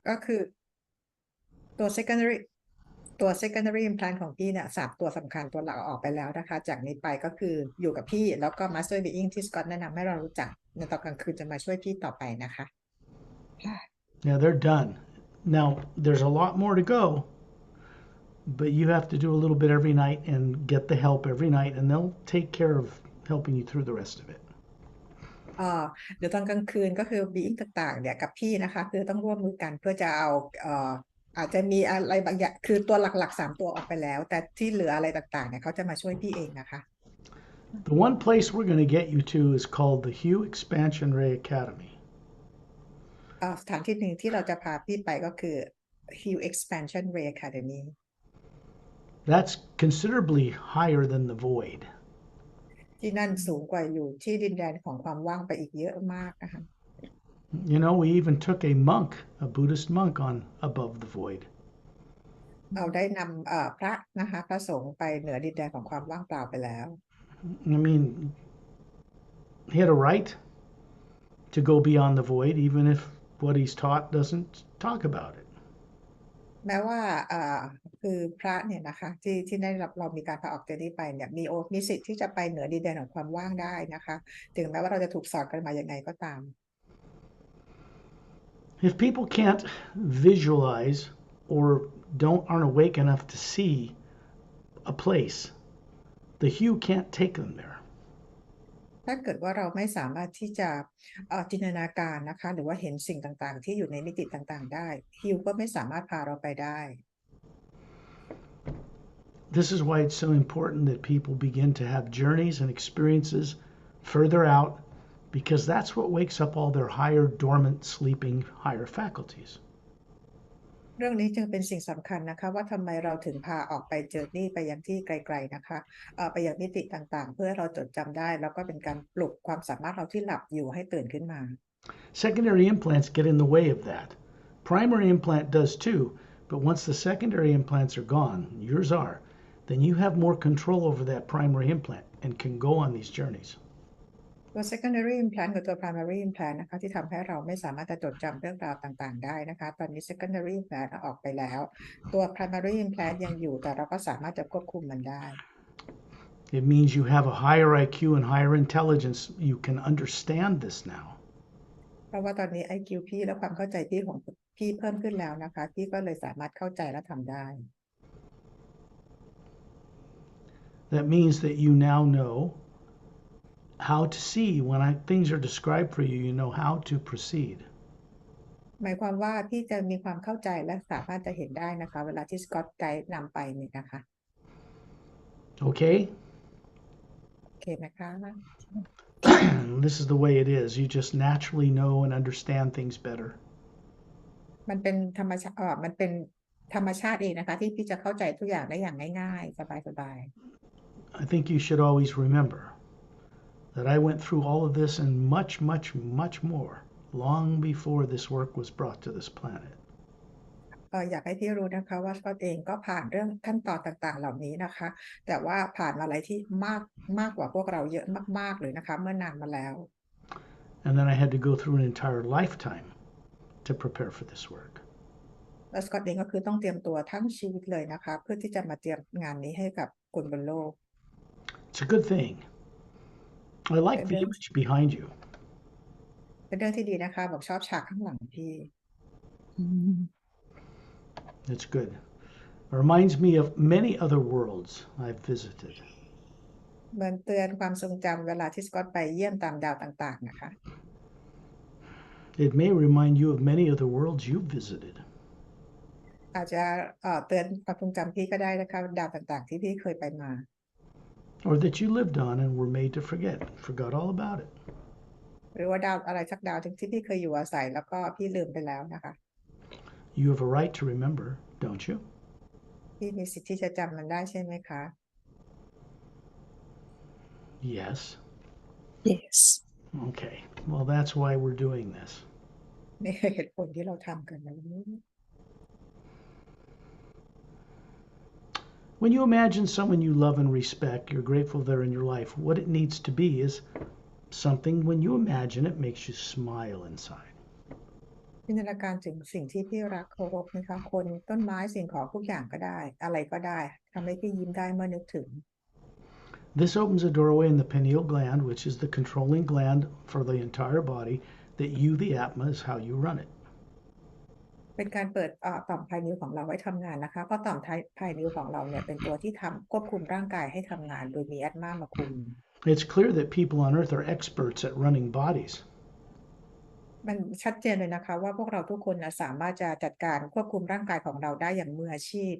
ก็คือตัว secondary implant ของพี่เนี่ย3ตัวสำคัญตัวหลักออกไปแล้วนะคะจากนี้ไปก็คืออยู่กับพี่แล้วก็ Master Being ที่ Scott แนะนำให้เรารู้จักในตอนกลางคืนจะมาช่วยพี่ต่อไปนะคะ Yeah, they're done. Now, there's a lot more to go, but you have to do a little bit every night and get the help every night, and they'll take care of helping you through the rest of it. เดี๋ยวตอนกลางคืนก็คือ being ต่างๆเนี่ยกับพี่นะคะคือต้องร่วมมือกันเพื่อจะเอาอาจจะมีอะไรบางอย่างคือตัวหลักๆ3ตัวออกไปแล้วแต่ที่เหลืออะไรต่างๆเนี่ยเขาจะมาช่วยพี่เองนะคะ The one place we're going to get you to is called the HU Expansion Ray Academy. สถานที่หนึ่งที่เราจะพาพี่ไปก็คือ HU Expansion Ray Academy That's considerably higher than the void. ที่นั่นสูงกว่าอยู่ที่ดินแดนของความว่างไปอีกเยอะมากนะคะ You know, we even took a Buddhist monk on above the void. เราได้นำพระนะคะพระสงฆ์ไปเหนือดินแดนของความว่างเปล่าไปแล้ว I mean, he had a right to go beyond the void, even if what he's taught doesn't talk about it. แม้ว่าคือพระเนี่ยนะคะที่ได้รับเรามีการพาออกจากนี้ไปเนี่ยมีสิทธิ์ที่จะไปเหนือดินแดนของความว่างได้นะคะถึงแม้ว่าเราจะถูกสอนกันมาอย่างไงก็ตาม If people can't visualize or aren't awake enough to see a place, the HU can't take them there. ถ้าเกิดว่าเราไม่สามารถที่จะจินตนาการนะคะหรือว่าเห็นสิ่งต่างๆที่อยู่ในมิติต่างๆได้ฮิวก็ไม่สามารถพาเราไปได้ This is why it's so important that people begin to have journeys and experiences further out, because that's what wakes up all their higher dormant sleeping higher faculties. เรื่องนี้จึงเป็นสิ่งสำคัญนะคะว่าทำไมเราถึงพาออกไปเจอนี่ไปยังที่ไกลๆนะคะไปยังมิติต่างๆเพื่อเราจดจำได้แล้วก็เป็นการปลุกความสามารถเราที่หลับอยู่ให้ตื่นขึ้นมา Secondary implants get in the way of that. Primary implant does too, but once the secondary implants are gone, yours are, then you have more control over that primary implant and can go on these journeys. ตัว secondary implant กับตัว primary implant นะคะที่ทำให้เราไม่สามารถจะจดจำเรื่องราวต่างๆได้นะคะตอนนี้ secondary implant ออกไปแล้วตัว primary implant ยังอยู่แต่เราก็สามารถจะควบคุมมันได้ It means you have a higher IQ and higher intelligence. You can understand this now. เพราะว่าตอนนี้ IQ พี่และความเข้าใจพี่ของพี่เพิ่มขึ้นแล้วนะคะพี่ก็เลยสามารถเข้าใจและทำได้ That means that you now know how to see when things are described for you, you know how to proceed. หมายความว่าพี่จะมีความเข้าใจและสามารถจะเห็นได้นะคะเวลาที่สกอตไกด์นำไปนี่นะคะ Okay? โอเคไหมคะ This is the way it is. You just naturally know and understand things better. มันเป็นธรรมชาติมันเป็นธรรมชาติเองนะคะที่พี่จะเข้าใจทุกอย่างได้อย่างง่ายๆสบาย I think you should always remember that I went through all of this and much, much, much more long before this work was brought to this planet. อยากให้พี่รู้นะคะว่าสกอตเองก็ผ่านเรื่องขั้นตอนต่างๆเหล่านี้นะคะแต่ว่าผ่านอะไรที่มากกว่าพวกเราเยอะมากๆเลยนะคะเมื่อนานมาแล้ว And then I had to go through an entire lifetime to prepare for this work. แล้วสกอตเองก็คือต้องเตรียมตัวทั้งชีวิตเลยนะคะเพื่อที่จะมาเตรียมงานนี้ให้กับคนบนโลก It's a good thing. I like the image behind you. เป็นเรื่องที่ดีนะคะบอกชอบฉากข้างหลังพี่ It's good. It reminds me of many other worlds I've visited. เหมือนเตือนความทรงจำเวลาที่สกอตไปเยี่ยมตามดาวต่างๆนะคะ It may remind you of many other worlds you've visited. อาจจะเตือนความทรงจำพี่ก็ได้นะคะดาวต่างๆที่พี่เคยไปมา Or that you lived on and were made to forgot all about it. หรือว่าดาวอะไรสักดาวที่พี่เคยอยู่อาศัยแล้วก็พี่ลืมไปแล้วนะคะ You have a right to remember, don't you? พี่มีสิทธิ์ที่จะจำมันได้ใช่ไหมคะ Yes. Yes. Okay. Well, that's why we're doing this. นี่คือเหตุผลที่เราทำกันนะวันนี้ When you imagine someone you love and respect, you're grateful they're in your life, what it needs to be is something when you imagine it makes you smile inside. จินตนาการถึงสิ่งที่พี่รักเคารพนะคะคนต้นไม้สิ่งของทุกอย่างก็ได้อะไรก็ได้ทำให้พี่ยิ้มได้เมื่อนึกถึง This opens a doorway in the pineal gland, which is the controlling gland for the entire body, that you, the Atma, is how you run it. เป็นการเปิดต่อมภายในของเราไว้ทำงานนะคะเพราะต่อมภายในของเราเนี่ยเป็นตัวที่ควบคุมร่างกายให้ทำงานโดยมีแอดมามาคุม It's clear that people on Earth are experts at running bodies. มันชัดเจนเลยนะคะว่าพวกเราทุกคนนะสามารถจะจัดการควบคุมร่างกายของเราได้อย่างมืออาชีพ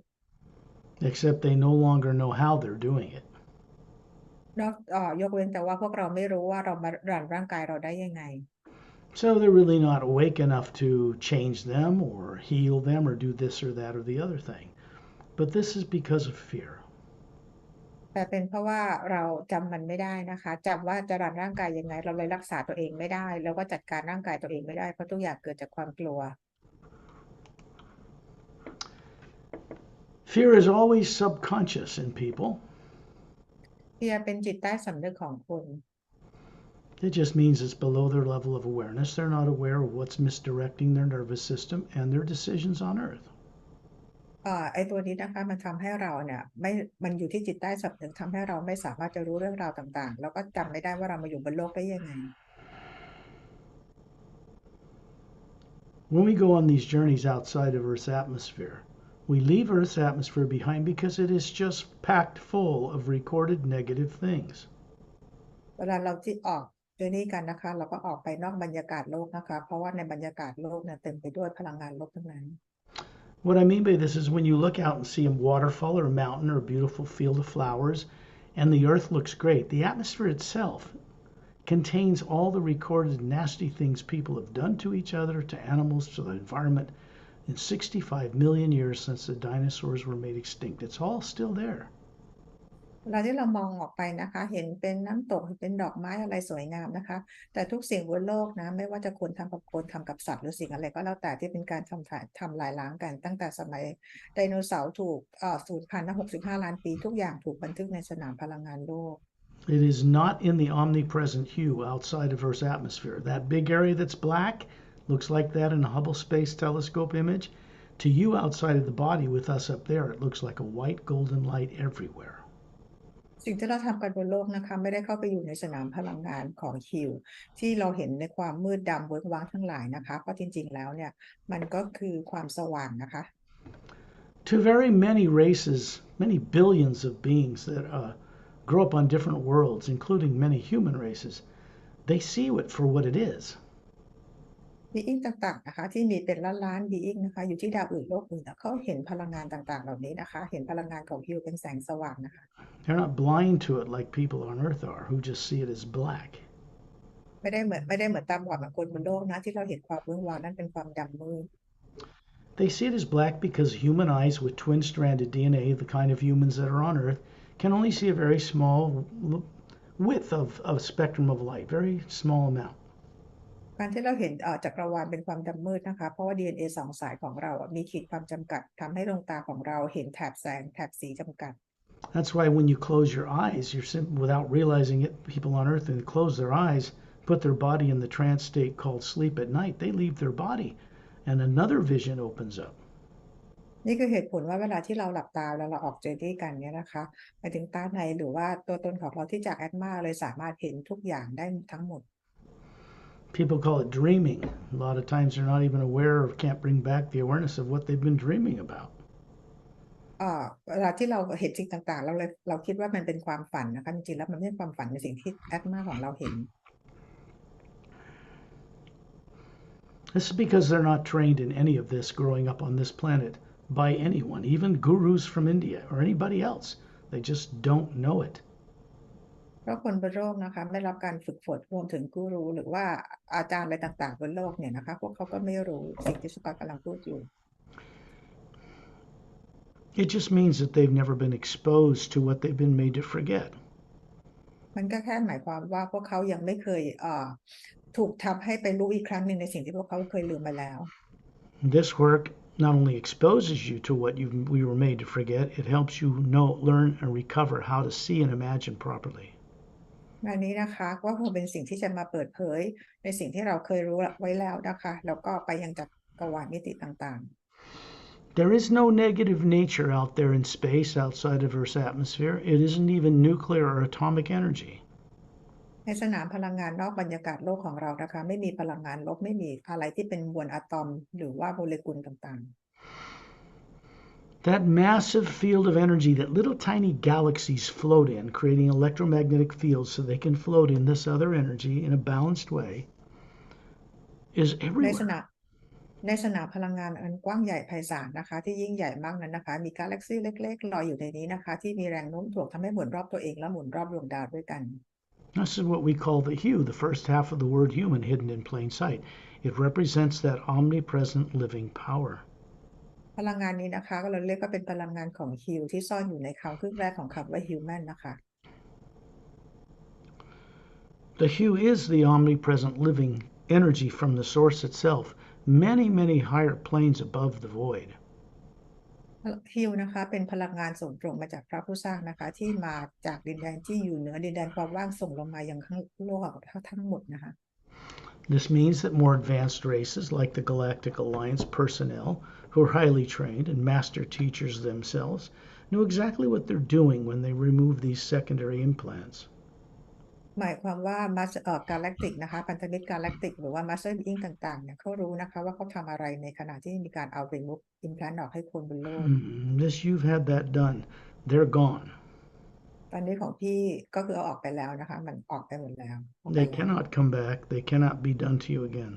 Except they no longer know how they're doing it. ยกเว้นแต่ว่าพวกเราไม่รู้ว่าเรามารันร่างกายเราได้ยังไง So they're really not awake enough to change them or heal them or do this or that or the other thing. But this is because of fear. แต่เป็นเพราะว่าเราจำมันไม่ได้นะคะจำว่าจะรันร่างกายยังไงเราเลยรักษาตัวเองไม่ได้แล้วก็จัดการร่างกายตัวเองไม่ได้เพราะทุกอย่างเกิดจากความกลัว Fear is always subconscious in people. เฟียเป็นจิตใต้สำนึกของคน It just means it's below their level of awareness. They're not aware of what's misdirecting their nervous system and their decisions on Earth. ไอ้ตัวนี้นะคะมันทำให้เราเนี่ยไม่มันอยู่ที่จิตใต้สำนึกทำให้เราไม่สามารถจะรู้เรื่องราวต่างๆแล้วก็จำไม่ได้ว่าเรามาอยู่บนโลกได้ยังไง When we go on these journeys outside of Earth's atmosphere, we leave Earth's atmosphere behind because it is just packed full of recorded negative things. เวลาเราที่ออกเจอนี่กันนะคะเราก็ออกไปนอกบรรยากาศโลกนะคะเพราะว่าในบรรยากาศโลกเนี่ยเต็มไปด้วยพลังงานลบทั้งนั้น What I mean by this is when you look out and see a waterfall or a mountain or a beautiful field of flowers and the earth looks great, the atmosphere itself contains all the recorded nasty things people have done to each other, to animals, to the environment in 65 million years since the dinosaurs were made extinct. It's all still there. เวลาที่เรามองออกไปนะคะเห็นเป็นน้ำตกเป็นดอกไม้อะไรสวยงามนะคะแต่ทุกสิ่งบนโลกนะไม่ว่าจะคนทำกับคนทำกับสัตว์หรือสิ่งอะไรก็แล้วแต่ที่เป็นการทำลายล้างกันตั้งแต่สมัยไดโนเสาร์ถูกสูญพันธุ์65 ล้านปีทุกอย่างถูกบันทึกในสนามพลังงานโลก It is not in the omnipresent hue outside of Earth's atmosphere. That big area that's black looks like that in a Hubble Space Telescope image. To you outside of the body with us up there, it looks like a white golden light everywhere. สิ่งที่เราทำกันบนโลกนะคะไม่ได้เข้าไปอยู่ในสนามพลังงานของฮิวที่เราเห็นในความมืดดำเวิ้งว้างทั้งหลายนะคะเพราะจริงๆแล้วเนี่ยมันก็คือความสว่างนะคะ To very many races, many billions of beings that grow up on different worlds, including many human races, they see it for what it is. บีอิงต่างๆนะคะที่มีเป็นล้านบีอิงนะคะอยู่ที่ดาวอื่นโลกอื่นเขาเห็นพลังงานต่างๆเหล่านี้นะคะเห็นพลังงานของฮิวเป็นแสงสว่างนะคะ They're not blind to it like people on Earth are, who just see it as black. ไม่ได้เหมือนตาบอดเหมือนคนบนโลกนะที่เราเห็นความมืดวางนั่นเป็นความดำมืด They see it as black because human eyes with twin-stranded DNA, the kind of humans that are on Earth, can only see a very small width of spectrum of light, very small amount. การที่เราเห็นจักรวาลเป็นความดำมืดนะคะเพราะว่า DNA สองสายของเรามีขีดความจำกัดทำให้ดวงตาของเราเห็นแถบแสงแถบสีจำกัด That's why when you close your eyes, without realizing it, people on Earth and close their eyes, put their body in the trance state called sleep at night. They leave their body, and another vision opens up. นี่คือเหตุผลว่าเวลาที่เราหลับตาแล้วเราออกเจอรี่กันเนี่ยนะคะหมายถึงตาในหรือว่าตัวตนของเราที่จากแอดมาเลยสามารถเห็นทุกอย่างได้ทั้งหมด People call it dreaming. A lot of times they're not even aware or can't bring back the awareness of what they've been dreaming about. เวลาที่เราเห็นสิ่งต่างๆเราคิดว่ามันเป็นความฝันนะคะจริงๆแล้วมันไม่ใช่ความฝันในสิ่งที่แอดมาของเราเห็น This is because they're not trained in any of this growing up on this planet by anyone, even gurus from India or anybody else. They just don't know it. เพราะคนบนโลกนะคะไม่รับการฝึกฝนรวมถึงกูรูหรือว่าอาจารย์อะไรต่างๆบนโลกเนี่ยนะคะพวกเขาก็ไม่รู้สิ่งที่สกอตกำลังพูดอยู่ It just means that they've never been exposed to what they've been made to forget. มันก็แค่หมายความว่าพวกเขายังไม่เคยถูกทำให้ไปรู้อีกครั้งหนึ่งในสิ่งที่พวกเขาเคยลืมมาแล้ว This work not only exposes you to what we were made to forget, it helps you know, learn, and recover how to see and imagine properly. งานนี้นะคะก็คงเป็นสิ่งที่จะมาเปิดเผยในสิ่งที่เราเคยรู้ไว้แล้วนะคะแล้วก็ไปยังจักรวาลมิติต่าง There is no negative nature out there in space outside of Earth's atmosphere. It isn't even nuclear or atomic energy. ๆในสนามพลังงานนอกบรรยากาศโลกของเรานะคะไม่มีพลังงานลบไม่มีอะไรที่เป็นมวลอะตอมหรือว่าโมเลกุลต่าง That massive field of energy that little tiny galaxies float in, creating electromagnetic fields so they can float in this other energy in a balanced way, is ๆในส everywhere. นามพลังงานอันกว้างใหญ่ไพศาลนะคะที่ยิ่งใหญ่มากนั้นนะคะมีกาแล็กซี่เล็กๆลอยอยู่ในนี้นะคะที่มีแรงโน้มถ่วงทำให้หมุนรอบตัวเองและหมุนรอบดวงดาวด้วยกัน This is what we call the HU, the first half of the word human hidden in plain sight. It represents that omnipresent living power. พลังงานนี้นะคะก็เราเรียกว่าเป็นพลังงานของฮิวที่ซ่อนอยู่ในคำครึ่งแรกของคำว่า human นะคะ The HU is the omnipresent living energy from the source itself, many, many higher planes above the void. ฮิวนะคะเป็นพลังงานส่งตรงมาจากพระผู้สร้างนะคะที่มาจากดินแดนที่อยู่เหนือดินแดนความว่างส่งลงมายังข้างโลกทั้งหมดนะคะ This means that more advanced races, like the Galactic Alliance personnel, who are highly trained and master teachers themselves, know exactly what they're doing when they remove these secondary implants. หมายความว่ากาแล็กติกนะคะพันธมิตรกาแล็กติกหรือว่ามาสเตอร์บีอิงต่างๆเนี่ยเขารู้นะคะว่าเขาทำอะไรในขณะที่มีการเอาremove implant ออกให้คนบนโลก This you've had that done. They're gone. ตอนนี้ของพี่ก็คือเอาออกไปแล้วนะคะมันออกไปหมดแล้วออกไป They แล้ว cannot come back. They cannot be done to you again.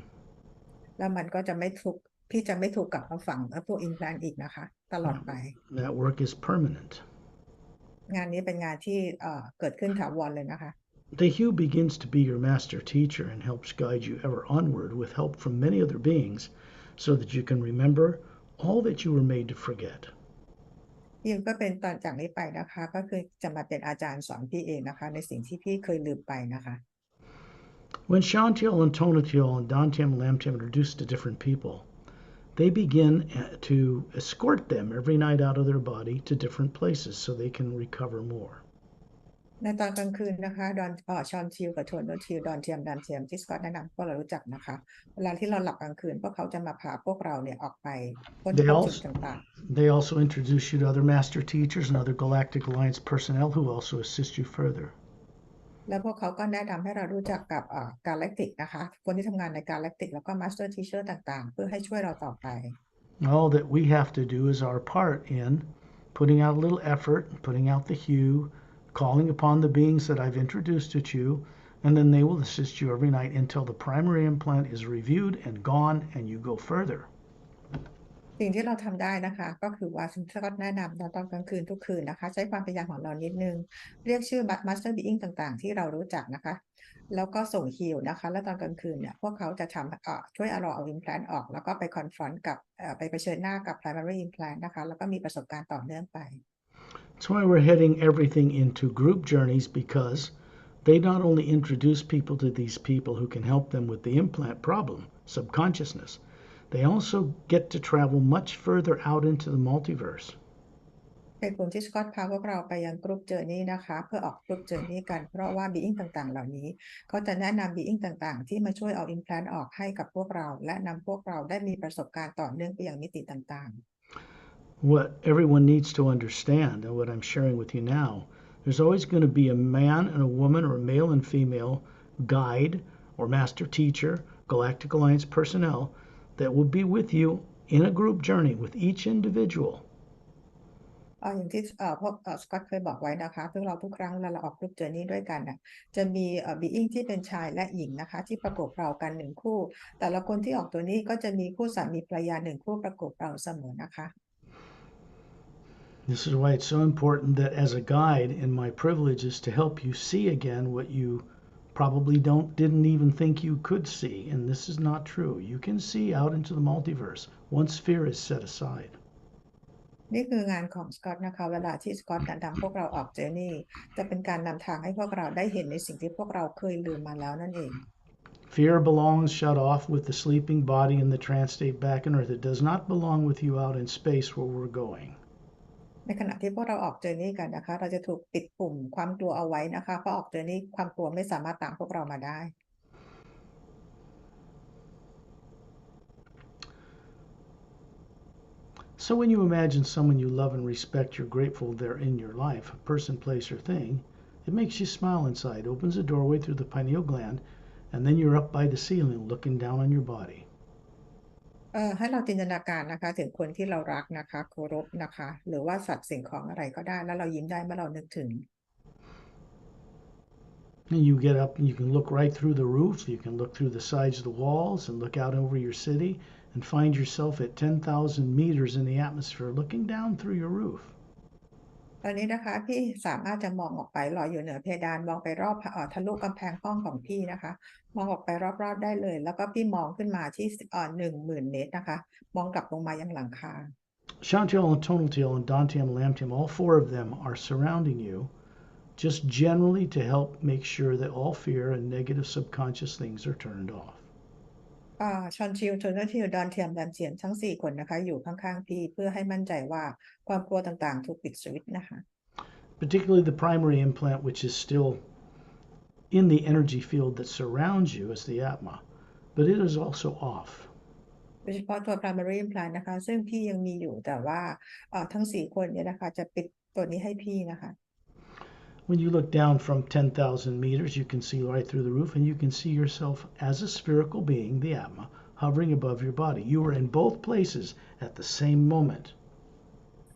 แล้วมันก็จะไม่ถูกพี่จะไม่ถูกกลับมาฝังพวก implant อีกนะคะตลอดไป That work is permanent. งานนี้เป็นงานที่เกิดขึ้นถาวรเลยนะคะ The HU begins to be your master teacher and helps guide you ever onward with help from many other beings so that you can remember all that you were made to forget. พี่ก็เป็นตอนจากนี้ไปนะคะก็คือจะมาเป็นอาจารย์สอนพี่เองนะคะในสิ่งที่พี่เคยลืมไปนะคะ When Shantiel and Tonatiel and Dantium and Lamtium are introduced to different people, they begin to escort them every night out of their body to different places so they can recover more. ในตอนกลางคืนนะคะชอนทิลกับโทนโนทิลดอนเทียมดันเทียมที่สกอตแนะนำพวกเรารู้จักนะคะเวลาที่เราหลับกลางคืนพวกเขาจะมาพาพวกเราเนี่ยออกไปพ้นจุดต่างๆ They also introduce you to other master teachers and other Galactic Alliance personnel who also assist you further. แล้วพวกเขาก็แนะนำให้เรารู้จักกับกาแล็กติกนะคะคนที่ทำงานในกาแล็กติกแล้วก็มาสเตอร์ทีเชอร์ต่างๆเพื่อให้ช่วยเราต่อไป All that we have to do is our part in putting out a little effort, putting out the hue, calling upon the beings that I've introduced to you, and then they will assist you every night until the primary implant is reviewed and gone and you go further. สิ่งที่เราทำได้นะคะก็คือว่าซึ่งก็แนะนำตอนกลางคืนทุกคืนนะคะใช้ความพยายามของเรานิดนึงเรียกชื่อมาสเตอร์บีอิงต่างๆที่เรารู้จักนะคะแล้วก็ส่งฮิลนะคะแล้วตอนกลางคืนเนี่ยพวกเขาจะทำช่วยเราเอา implant ออกแล้วก็ไปคอนฟรอนต์กับไปเผชิญหน้ากับ primary implant นะคะแล้วก็มีประสบการณ์ต่อเนื่องไป That's why we're heading everything into group journeys because they not only introduce people to these people who can help them with the implant problem, subconsciousness, they also get to travel much further out into the multiverse. เหตุผลที่สกอตพาพวกเราไปยังกรุ๊ปเจอร์นี้นะคะเพื่อออกกรุ๊ปเจอร์นี้กันเพราะว่าบีอิงต่างๆเหล่านี้เขาจะแนะนำบีอิงต่างๆที่มาช่วยเอา implant ออกให้กับพวกเราและนำพวกเราได้มีประสบการณ์ต่อเนื่องไปยังมิติต่างๆ What everyone needs to understand and what I'm sharing with you now, there's always going to be a man and a woman or a male and female guide or master teacher, Galactic Alliance personnel that will be with you in a group journey with each individual. อย่างที่พวกสกอตเคยบอกไว้นะคะพวกเราทุกครั้งเวลาเราออกกรุ๊ปเจอร์นี้ด้วยกันน่ะจะมีบีอิงที่เป็นชายและหญิงนะคะที่ประกบเรากัน1คู่แต่ละคนที่ออกตัวนี้ก็จะมีคู่สามีภรรยา1คู่ประกบเราเสมอนะคะ This is why it's so important that as a guide, and my privilege is to help you see again what you probably didn't even think you could see, and this is not true. You can see out into the multiverse once fear is set aside. นี่คืองานของสกอตนะคะเวลาที่สกอตนำพวกเราออกเจอร์นี่จะเป็นการนำทางให้พวกเราได้เห็นในสิ่งที่พวกเราเคยลืมมาแล้วนั่นเอง Fear belongs shut off with the sleeping body in the trance state back on Earth. It does not belong with you out in space where we're going. ในขณะที่พวกเราออกเจอร์นี่กันนะคะ เราจะถูกปิดปุ่มความกลัวเอาไว้นะคะเพราะออกเจอร์นี่ความกลัวไม่สามารถตามพวกเรามาได้ So when you imagine someone you love and respect, you're grateful they're in your life, a person, place, or thing, it makes you smile inside, opens a doorway through the pineal gland, and then you're up by the ceiling looking down on your body. ให้เราจินตนาการนะคะถึงคนที่เรารักนะคะเคารพนะคะหรือว่าสัตว์สิ่งของอะไรก็ได้แล้วเรายิ้มได้เมื่อเรานึกถึง And you get up and you can look right through the roof, you can look through the sides of the walls and look out over your city and find yourself at 10,000 meters in the atmosphere looking down through your roof. ตอนนี้นะคะพี่สามารถจะมองออกไปลอยอยู่เหนือเพดานมองไปรอบทะลุกำแพงห้องของพี่นะคะมองออกไปรอบๆได้เลยแล้วก็พี่มองขึ้นมาที่10,000 เมตรนะคะมองกลับลงมายังหลังคา Chantiel and Tonaltiel and Dantium and Lamtium, all four of them are surrounding you, just generally to help make sure that all fear and negative subconscious things are turned off. ชอนชิล โทนัลทิล ดอนเทียม แลมเจียนทั้ง4 คนนะคะอยู่ข้างๆพี่เพื่อให้มั่นใจว่าความกลัวต่างๆถูกปิดสวิตช์นะคะ Particularly the primary implant, which is still in the energy field that surrounds you as the Atma, but it is also off. โดยเฉพาะตัว primary implant นะคะซึ่งพี่ยังมีอยู่แต่ว่าทั้ง4 คนเนี่ยนะคะจะปิดตัวนี้ให้พี่นะคะ When you look down from 10,000 meters, you can see right through the roof, and you can see yourself as a spherical being, the Atma, hovering above your body. You are in both places at the same moment.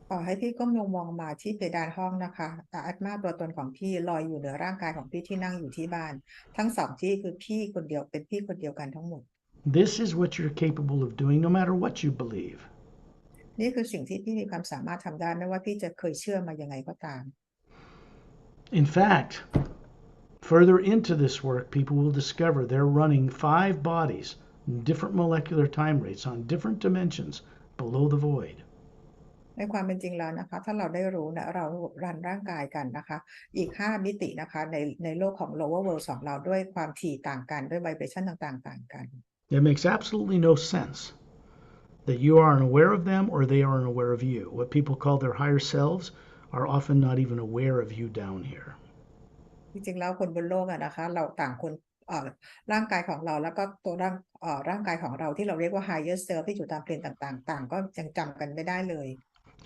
ขอให้พี่ก้มลงมองมาที่เพดานห้องนะคะอาตมาตัวตนของพี่ลอยอยู่เหนือร่างกายของพี่ที่นั่งอยู่ที่บ้านทั้ง2 ที่คือพี่คนเดียวเป็นพี่คนเดียวกันทั้งหมด This is what you're capable of doing no matter what you believe. นี่คือสิ่งที่พี่มีความสามารถทำได้ไม่ว่าพี่จะเคยเชื่อมายังไงก็ตาม In fact, further into this work, people will discover they're running 5 bodies, different molecular time rates on different dimensions below the void. ในความเป็นจริงแล้วนะคะถ้าเราได้รู้นะเรารันร่างกายกันนะคะอีก5 มิตินะคะในโลกของ lower world ของเราด้วยความถี่ต่างกันด้วย vibration ต่างๆกัน It makes absolutely no sense that you aren't aware of them or they aren't aware of you. What people call their higher selves are often not even aware of you down here. จริงๆแล้วคนบนโลกนะคะเราต่างคนร่างกายของเราแล้วก็ตัวร่างกายของเราที่เราเรียกว่า higher self ที่อยู่ตามเพลนต่างๆต่างก็ยังจำกันไม่ได้เลย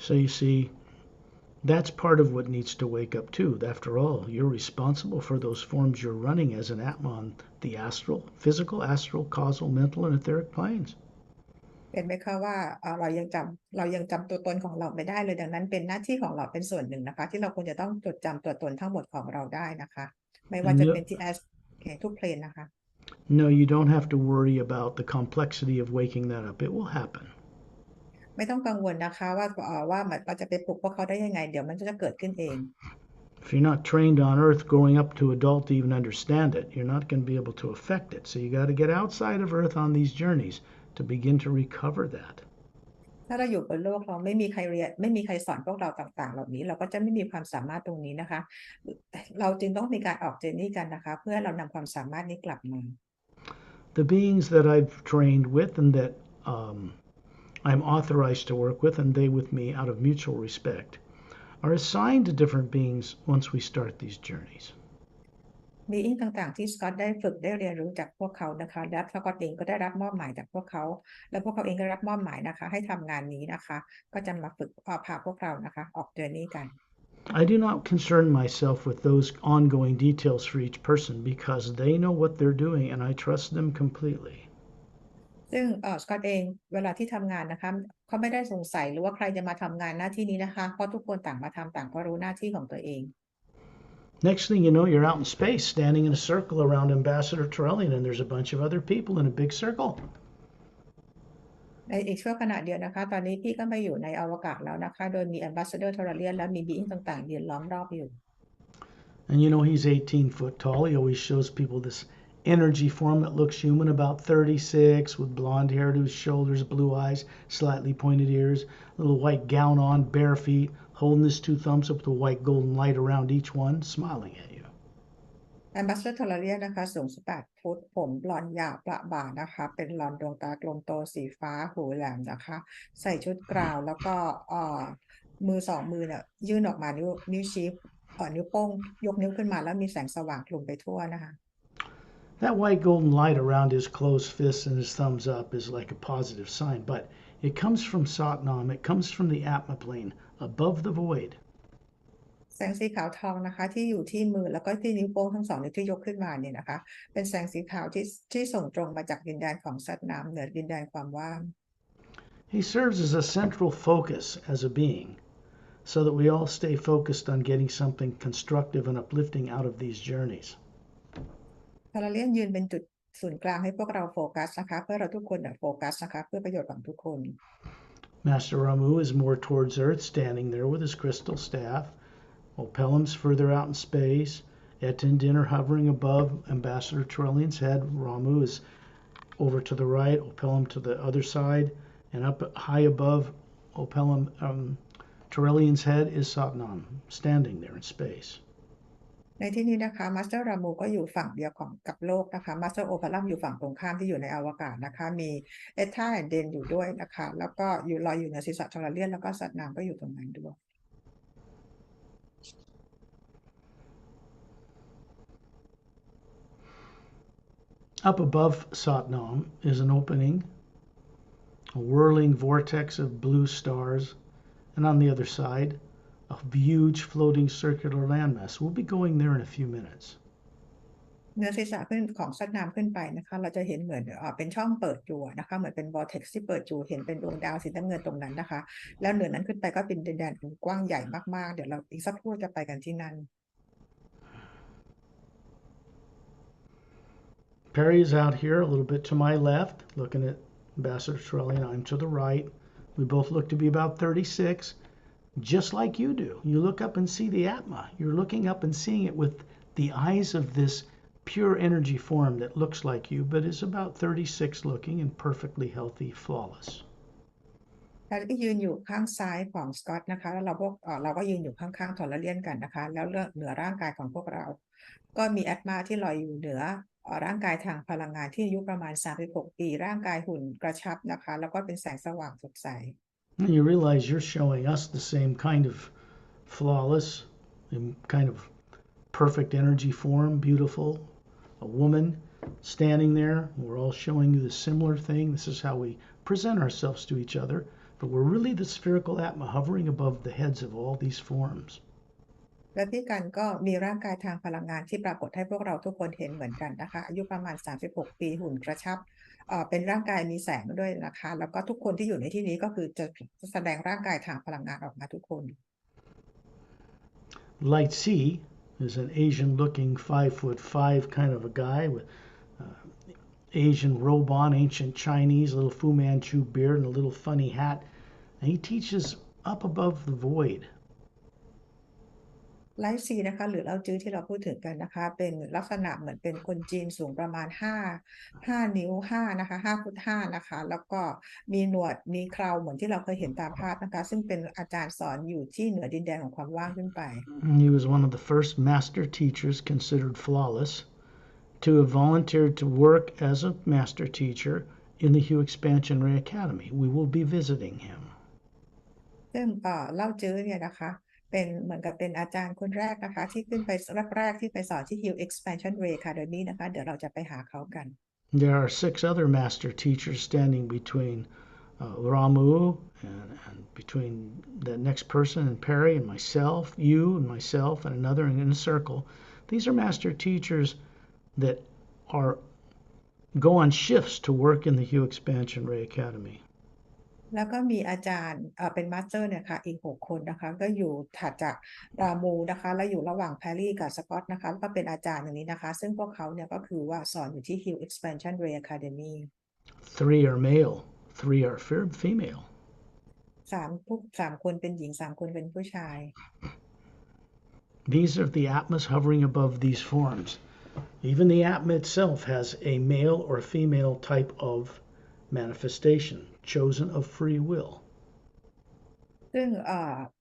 So you see, that's part of what needs to wake up too. After all, you're responsible for those forms you're running as an Atma on the astral, physical, astral, causal, mental, and etheric planes. เป็นไหมคะว่าเรายังจำตัวตนของเราไม่ได้เลยดังนั้นเป็นหน้าที่ของเราเป็นส่วนหนึ่งนะคะที่เราควรจะต้องจดจำตัวตนทั้งหมดของเราได้นะคะไม่ว่าจะเป็นที่ทุกเพลนนะคะ No, you don't have to worry about the complexity of waking that up. It will happen. ไม่ต้องกังวลนะคะว่าเราจะไปปลุกพวกเขาได้ยังไงเดี๋ยวมันจะเกิดขึ้นเอง If you're not trained on Earth growing up to adult to even understand it, you're not going to be able to affect it. So you got to get outside of Earth on these journeys to begin to recover that. ถ้าเราอยู่บนโลกเราไม่มีใครเรียนไม่มีใครสอนพวกเราต่างๆเหล่านี้เราก็จะไม่มีความสามารถตรงนี้นะคะเราจึงต้องมีการออกเจอร์นี่กันนะคะเพื่อเรานำความสามารถนี้กลับมา The beings that I've trained with and that I'm authorized to work with and they with me out of mutual respect are assigned to different beings once we start these journeys. บีอิงต่างๆที่สกอตได้ฝึกได้เรียนรู้จากพวกเขานะคะและสกอตเองก็ได้รับมอบหมายจากพวกเขาและพวกเขาเองก็รับมอบหมายนะคะให้ทำงานนี้นะคะก็จะมาฝึกพาพวกเรานะคะออกเจอร์นี่กัน I do not concern myself with those ongoing details for each person because they know what they're doing and I trust them completely. ซึ่งสกอตเองเวลาที่ทำงานนะคะเขาไม่ได้สงสัยหรือว่าใครจะมาทำงานหน้าที่นี้นะคะเพราะทุกคนต่างมาทำต่างก็รู้หน้าที่ของตัวเอง Next thing you know, you're out in space standing in a circle around Ambassador Trellian and there's a bunch of other people in a big circle. ในอีกชั่วขณะเดียวนะคะตอนนี้พี่ก็มาอยู่ในอวกาศแล้วนะคะโดยมี Ambassador Trellian และมี Being ต่างๆยืนล้อมรอบอยู่ And you know, he's 18 foot tall. He always shows people this energy form that looks human, about 36, with blonde hair to his shoulders, blue eyes, slightly pointed ears, little white gown on, bare feet, holding his 2 thumbs up with a white golden light around each one, smiling at you. Ambassador Trellian นะคะสูง18 ฟุตผมบลอนด์ยาวประบ่านะคะเป็นบลอนด์ดวงตากลมโตสีฟ้าหูแหลมนะคะใส่ชุดกราวแล้วก็ มือสองมือเนี่ยยื่นออกมานิ้วชี้นิ้วโป้งยกนิ้วขึ้นมาแล้วมีแสงสว่างคลุมไปทั่วนะคะ That white golden light around his closed fists and his thumbs up is like a positive sign, but it comes from Satnam, it comes from the Atma plane, above the void. แสงสีขาวทองนะคะที่อยู่ที่มือแล้วก็ที่นิ้วโป้งทั้งสองนิ้วที่ยกขึ้นมาเนี่ยนะคะเป็นแสงสีขาวที่ส่งตรงมาจากดินแดนของสัตว์น้ำเหนือดินแดนความว่าง He serves as a central focus as a being, so that we all stay focused on getting something constructive and uplifting out of these journeys. พาราเลียนยืนเป็นจุดศูนย์กลางให้พวกเราโฟกัสนะคะเพื่อเราทุกคนโฟกัสนะคะเพื่อประโยชน์ของทุกคน Master Ramu is more towards Earth, standing there with his crystal staff. Opelum's further out in space. Etin Dinner hovering above Ambassador Trellian's head. Ramu is over to the right, Opelum to the other side, and up high above Opelum Trellian's head is Satnam, standing there in space. ในที่นี้นะคะมาสเตอร์รามูก็อยู่ฝั่งเดียวกับโลกนะคะมาสเตอร์โอพารัมอยู่ฝั่งตรงข้ามที่อยู่ในอวกาศนะคะมีเอธาแอนเดนอยู่ด้วยนะคะแล้วก็ลอยอยู่เหนือศีรษะทอร์เลียนแล้วก็สัตว์น้ำก็อยู่ตรงนั้นด้วย Up above Satnam is an opening, a whirling vortex of blue stars, and on the other side, a huge floating circular landmass. We'll be going there in a few minutes. เหนือศีรษะขึ้นของสัตว์น้ำขึ้นไปนะคะเราจะเห็นเหมือนเป็นช่องเปิดอยู่นะคะเหมือนเป็น vortex ที่เปิดอยู่เห็นเป็นดวงดาวสีน้ำเงินตรงนั้นนะคะแล้วเหนือนั้นขึ้นไปก็เป็นดินแดนกว้างใหญ่มากๆเดี๋ยวเราอีกสักครู่จะไปกันที่นั่น Perry is out here a little bit to my left, looking at Ambassador Trellian. I'm to the right. We both look to be about 36, just like you do. You look up and see the Atma. You're looking up and seeing it with the eyes of this pure energy form that looks like you, but is about 36 looking and perfectly healthy, flawless. เราก็ยืนอยู่ข้างซ้ายของสกอตนะคะแล้วเราก็ยืนอยู่ข้างๆทอร์เลียนกันนะคะแล้วเหนือร่างกายของพวกเราก็มีแอตมาที่ลอยอยู่เหนือร่างกายทางพลังงานที่อายุประมาณ36ปีร่างกายหุ่นกระชับนะคะแล้วก็เป็นแสงสว่างสดใส And you realize you're showing us the same kind of flawless and kind of perfect energy form, beautiful, a woman standing there. We're all showing you the similar thing. This is how we present ourselves to each other. But we're really the spherical Atma hovering above the heads of all these forms. และพี่กันก็มีร่างกายทางพลังงานที่ปรากฏให้พวกเราทุกคนเห็นเหมือนกันนะคะอายุประมาณ36ปีหุ่นกระชับเป็นร่างกายมีแสงด้วยนะคะแล้วก็ทุกคนที่อยู่ในที่นี้ก็คือจะแสดงร่างกายทางพลังงานออกมาทุกคน Light C is an Asian-looking 5'5" kind of a guy with Asian robe on, ancient Chinese, little Fu Manchu beard and a little funny hat. And he teaches up above the void. ไลฟ์ซีนะคะหรือเราจื้อที่เราพูดถึงกันนะคะเป็นลักษณะเหมือนเป็นคนจีนสูงประมาณ5 นิ้ว5นะคะ5 ฟุต 5นะคะแล้วก็มีหนวดมีเคราเหมือนที่เราเคยเห็นตามภาพนะคะซึ่งเป็นอาจารย์สอนอยู่ที่เหนือดินแดนของความว่างขึ้นไป He was one of the first master teachers considered flawless to have volunteered to work as a master teacher in the HU Exp Ray Academy. We will be visiting him. ซึ่งเล่าจื้อเนี่ยนะคะเป็นเหมือนกับเป็นอาจารย์คนแรกนะคะที่ขึ้นไปแรกที่ไปสอนที่ HU Exp Ray Academy นะคะเดี๋ยวเราจะไปหาเขากัน There are 6 other master teachers standing between Ramu and between the next person and Perry and myself, you and myself and another in a circle. These are master teachers that go on shifts to work in the HU Exp Ray Academy. แล้วก็มีอาจารย์เป็นมาสเตอร์เนี่ยค่ะอีก6 คนนะคะก็อยู่ถัดจากรามูนะคะและอยู่ระหว่างแพรรี่กับสกอตนะคะแล้วก็เป็นอาจารย์อย่างนี้นะคะซึ่งพวกเขาเนี่ยก็คือว่าสอนอยู่ที่ HU Exp Ray Academy 3 are male, 3 are female. 3 คนเป็นหญิง3 คนเป็นผู้ชาย These are the Atmas hovering above these forms. Even the Atma itself has a male or female type of manifestation chosen of free will. ซึ่ง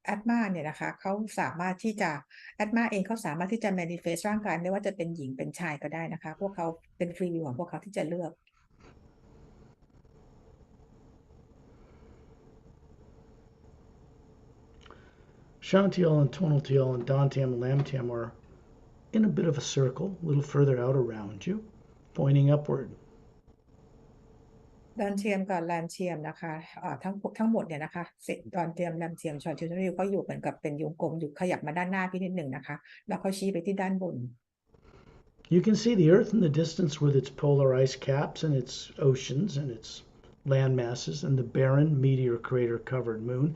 แอตมาเนี่ยนะคะเขาสามารถที่จะแอตมาเองเขาสามารถที่จะ manifest ร่างกายไม่ว่าจะเป็นหญิงเป็นชายก็ได้นะคะพวกเขาเป็น free will ของพวกเขาที่จะเลือก Shantial and Tonaltial and Dantiam and Lamtiam are in a bit of a circle, a little further out around you, pointing upward. ดอนเทียมกับแรมเทียมนะคะทั้งหมดเนี่ยนะคะดอนเทียมแรมเทียมชอนทิวริวก็อยู่เหมือนกับเป็นวงกลมอยู่ขยับมาด้านหน้าพี่นิดหนึ่งนะคะแล้วเขาชี้ไปที่ด้านบน You can see the Earth in the distance with its polar ice caps and its oceans and its land masses and the barren meteor crater covered moon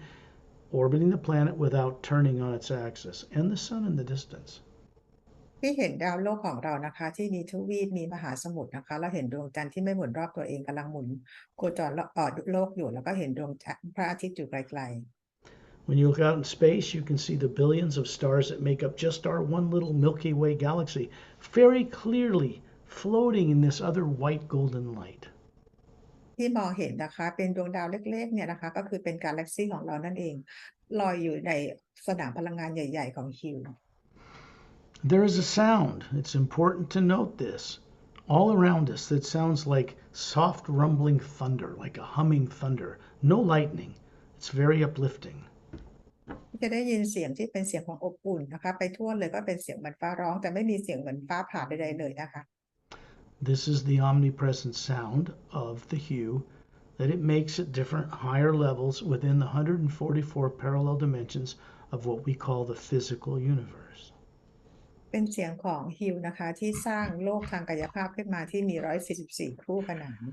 orbiting the planet without turning on its axis and the sun in the distance. ที่เห็นดาวโลกของเรานะคะที่มีทวีปมีมหาสมุทรนะคะเราเห็นดวงจันทร์ที่ไม่หมุนรอบตัวเองกำลังหมุนโคจรโลกอยู่แล้วก็เห็นดวงพระอาทิตย์อยู่ไกล When you look out in space, you can see the billions of stars that make up just our one little Milky Way galaxy very clearly floating in this other white golden light. ๆที่มองเห็นนะคะเป็นดวงดาวเล็กๆเนี่ยนะคะก็คือเป็นกาแล็กซีของเรานั่นเองลอยอยู่ในสนามพลังงานใหญ่ๆของฮิว There is a sound, it's important to note this, all around us that sounds like soft rumbling thunder, like a humming thunder. No lightning. It's very uplifting. จะได้ยินเสียงที่เป็นเสียงของอบอุ่นนะคะไปทั่วเลยก็เป็นเสียงเหมือนฟ้าร้องแต่ไม่มีเสียงเหมือนฟ้าผ่าใดๆเลยนะคะ This is the omnipresent sound of the HU that it makes at different higher levels within the 144 parallel dimensions of what we call the physical universe. เป็นเสียงของฮิวนะคะที่สร้างโลกทางกายภาพขึ้นมาที่มี144คู่ขนาน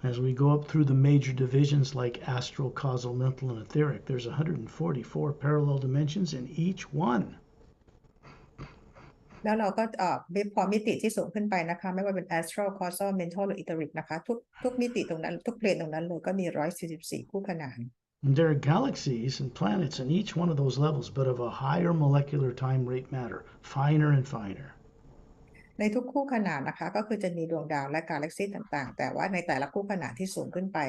As we go up through the major divisions like astral, causal, mental, and etheric, there's 144 parallel dimensions in each one. แล้วเราก็พอมิติที่สูงขึ้นไปนะคะไม่ว่าเป็น astral causal mental หรือ etheric นะคะทุกมิติตรงนั้นทุกเพลนตรงนั้นเลยก็มี144คู่ขนาน And there are galaxies and planets in each one of those levels, but of a higher molecular time rate matter, finer and finer. ในทุกคู่ขนานนะคะก็คือจะมีดวงดาวและกาแล็กซีต่างๆแต่ว่าในแต่ละคู่ขนานที่สูงขึ้นไป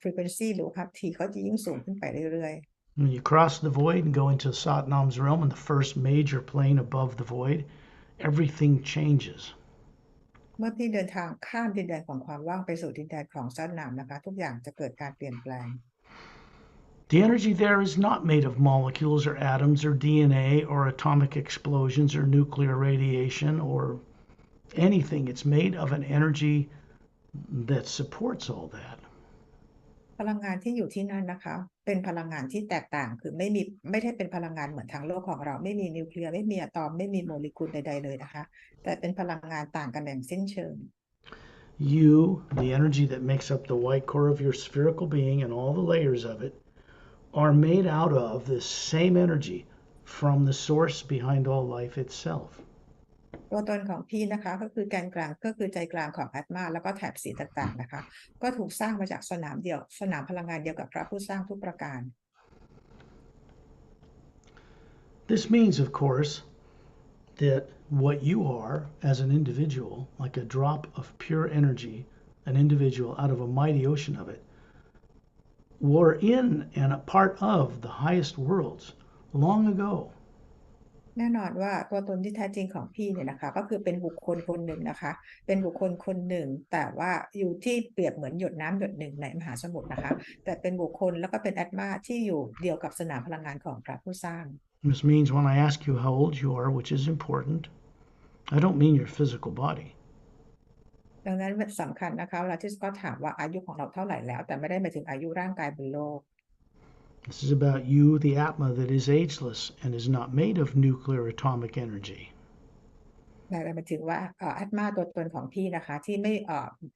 frequency หรือครับทีเขาจะยิ่งสูงขึ้นไปเรื่อยๆ When you cross the void and go into Satnam's realm in the first major plane above the void, everything changes. เมื่อพี่เดินทางข้ามดินแดนของความว่างไปสู่ดินแดนของซัดนามนะคะทุกอย่างจะเกิดการเปลี่ยนแปลง The energy there is not made of molecules or atoms or DNA or atomic explosions or nuclear radiation or anything. It's made of an energy that supports all that. พลังงานที่อยู่ที่นั่นนะคะเป็นพลังงานที่แตกต่างคือไม่ได้เป็นพลังงานเหมือนทางโลกของเราไม่มีนิวเคลียร์ไม่มีอะตอมไม่มีโมเลกุลใดๆเลยนะคะแต่เป็นพลังงานต่างกันอย่างสิ้นเชิง You, the energy that makes up the white core of your spherical being and all the layers of it, are made out of this same energy from the source behind all life itself. ตัวตนของพี่นะคะก็คือแกนกลางก็คือใจกลางของอัตมาแล้วก็แถบสีต่างๆนะคะก็ถูกสร้างมาจากสนามพลังงานเดียวกับพระผู้สร้างทุกประการ This means, of course, that what you are as an individual, like a drop of pure energy, an individual out of a mighty ocean of it, were in and a part of the highest worlds long ago. แน่นอนว่าตัวตนที่แท้จริงของพี่เนี่ยนะคะก็คือเป็นบุคคลคนหนึ่งนะคะเป็นบุคคลคนหนึ่งแต่ว่าอยู่ที่เปรียบเหมือนหยดน้ำหยดหนึ่งในมหาสมุทรนะคะแต่เป็นบุคคลแล้วก็เป็นแอตมาที่อยู่เดียวกับสนามพลังงานของพระผู้สร้าง This means when I ask you how old you are, which is important, I don't mean your physical body. ดังนั้นสำคัญนะคะเวลาที่ก็ถามว่าอายุของเราเท่าไหร่แล้วแต่ไม่ได้หมายถึงอายุร่างกายบนโลก This is about you, the Atma that is ageless and is not made of nuclear atomic energy. แต่หมายถึงว่าอัตมาตัวตนของพี่นะคะที่ไม่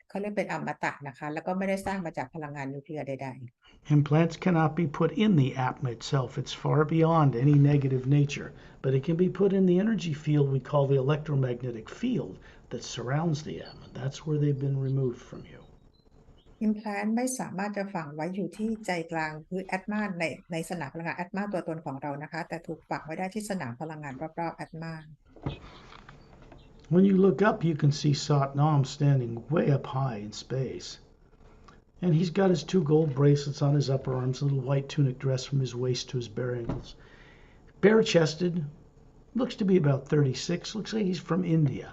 เขาเรียกเป็นอมตะนะคะแล้วก็ไม่ได้สร้างมาจากพลังงานนิวเคลียร์ใดๆ Implants cannot be put in the Atma itself. It's far beyond any negative nature, but it can be put in the energy field we call the electromagnetic field that surrounds the Atma. That's where they've been removed from you. implant ไม่สามารถจะฝังไว้อยู่ที่ใจกลางคือแอตมาในสนามพลังงานแอตมาตัวตนของเรานะคะแต่ถูกฝังไว้ได้ที่สนามพลังงานรอบๆแอตมา When you look up, you can see Satnam standing way up high in space. And he's got his 2 gold bracelets on his upper arms, a little white tunic dress from his waist to his bare ankles. Bare-chested, looks to be about 36, looks like he's from India.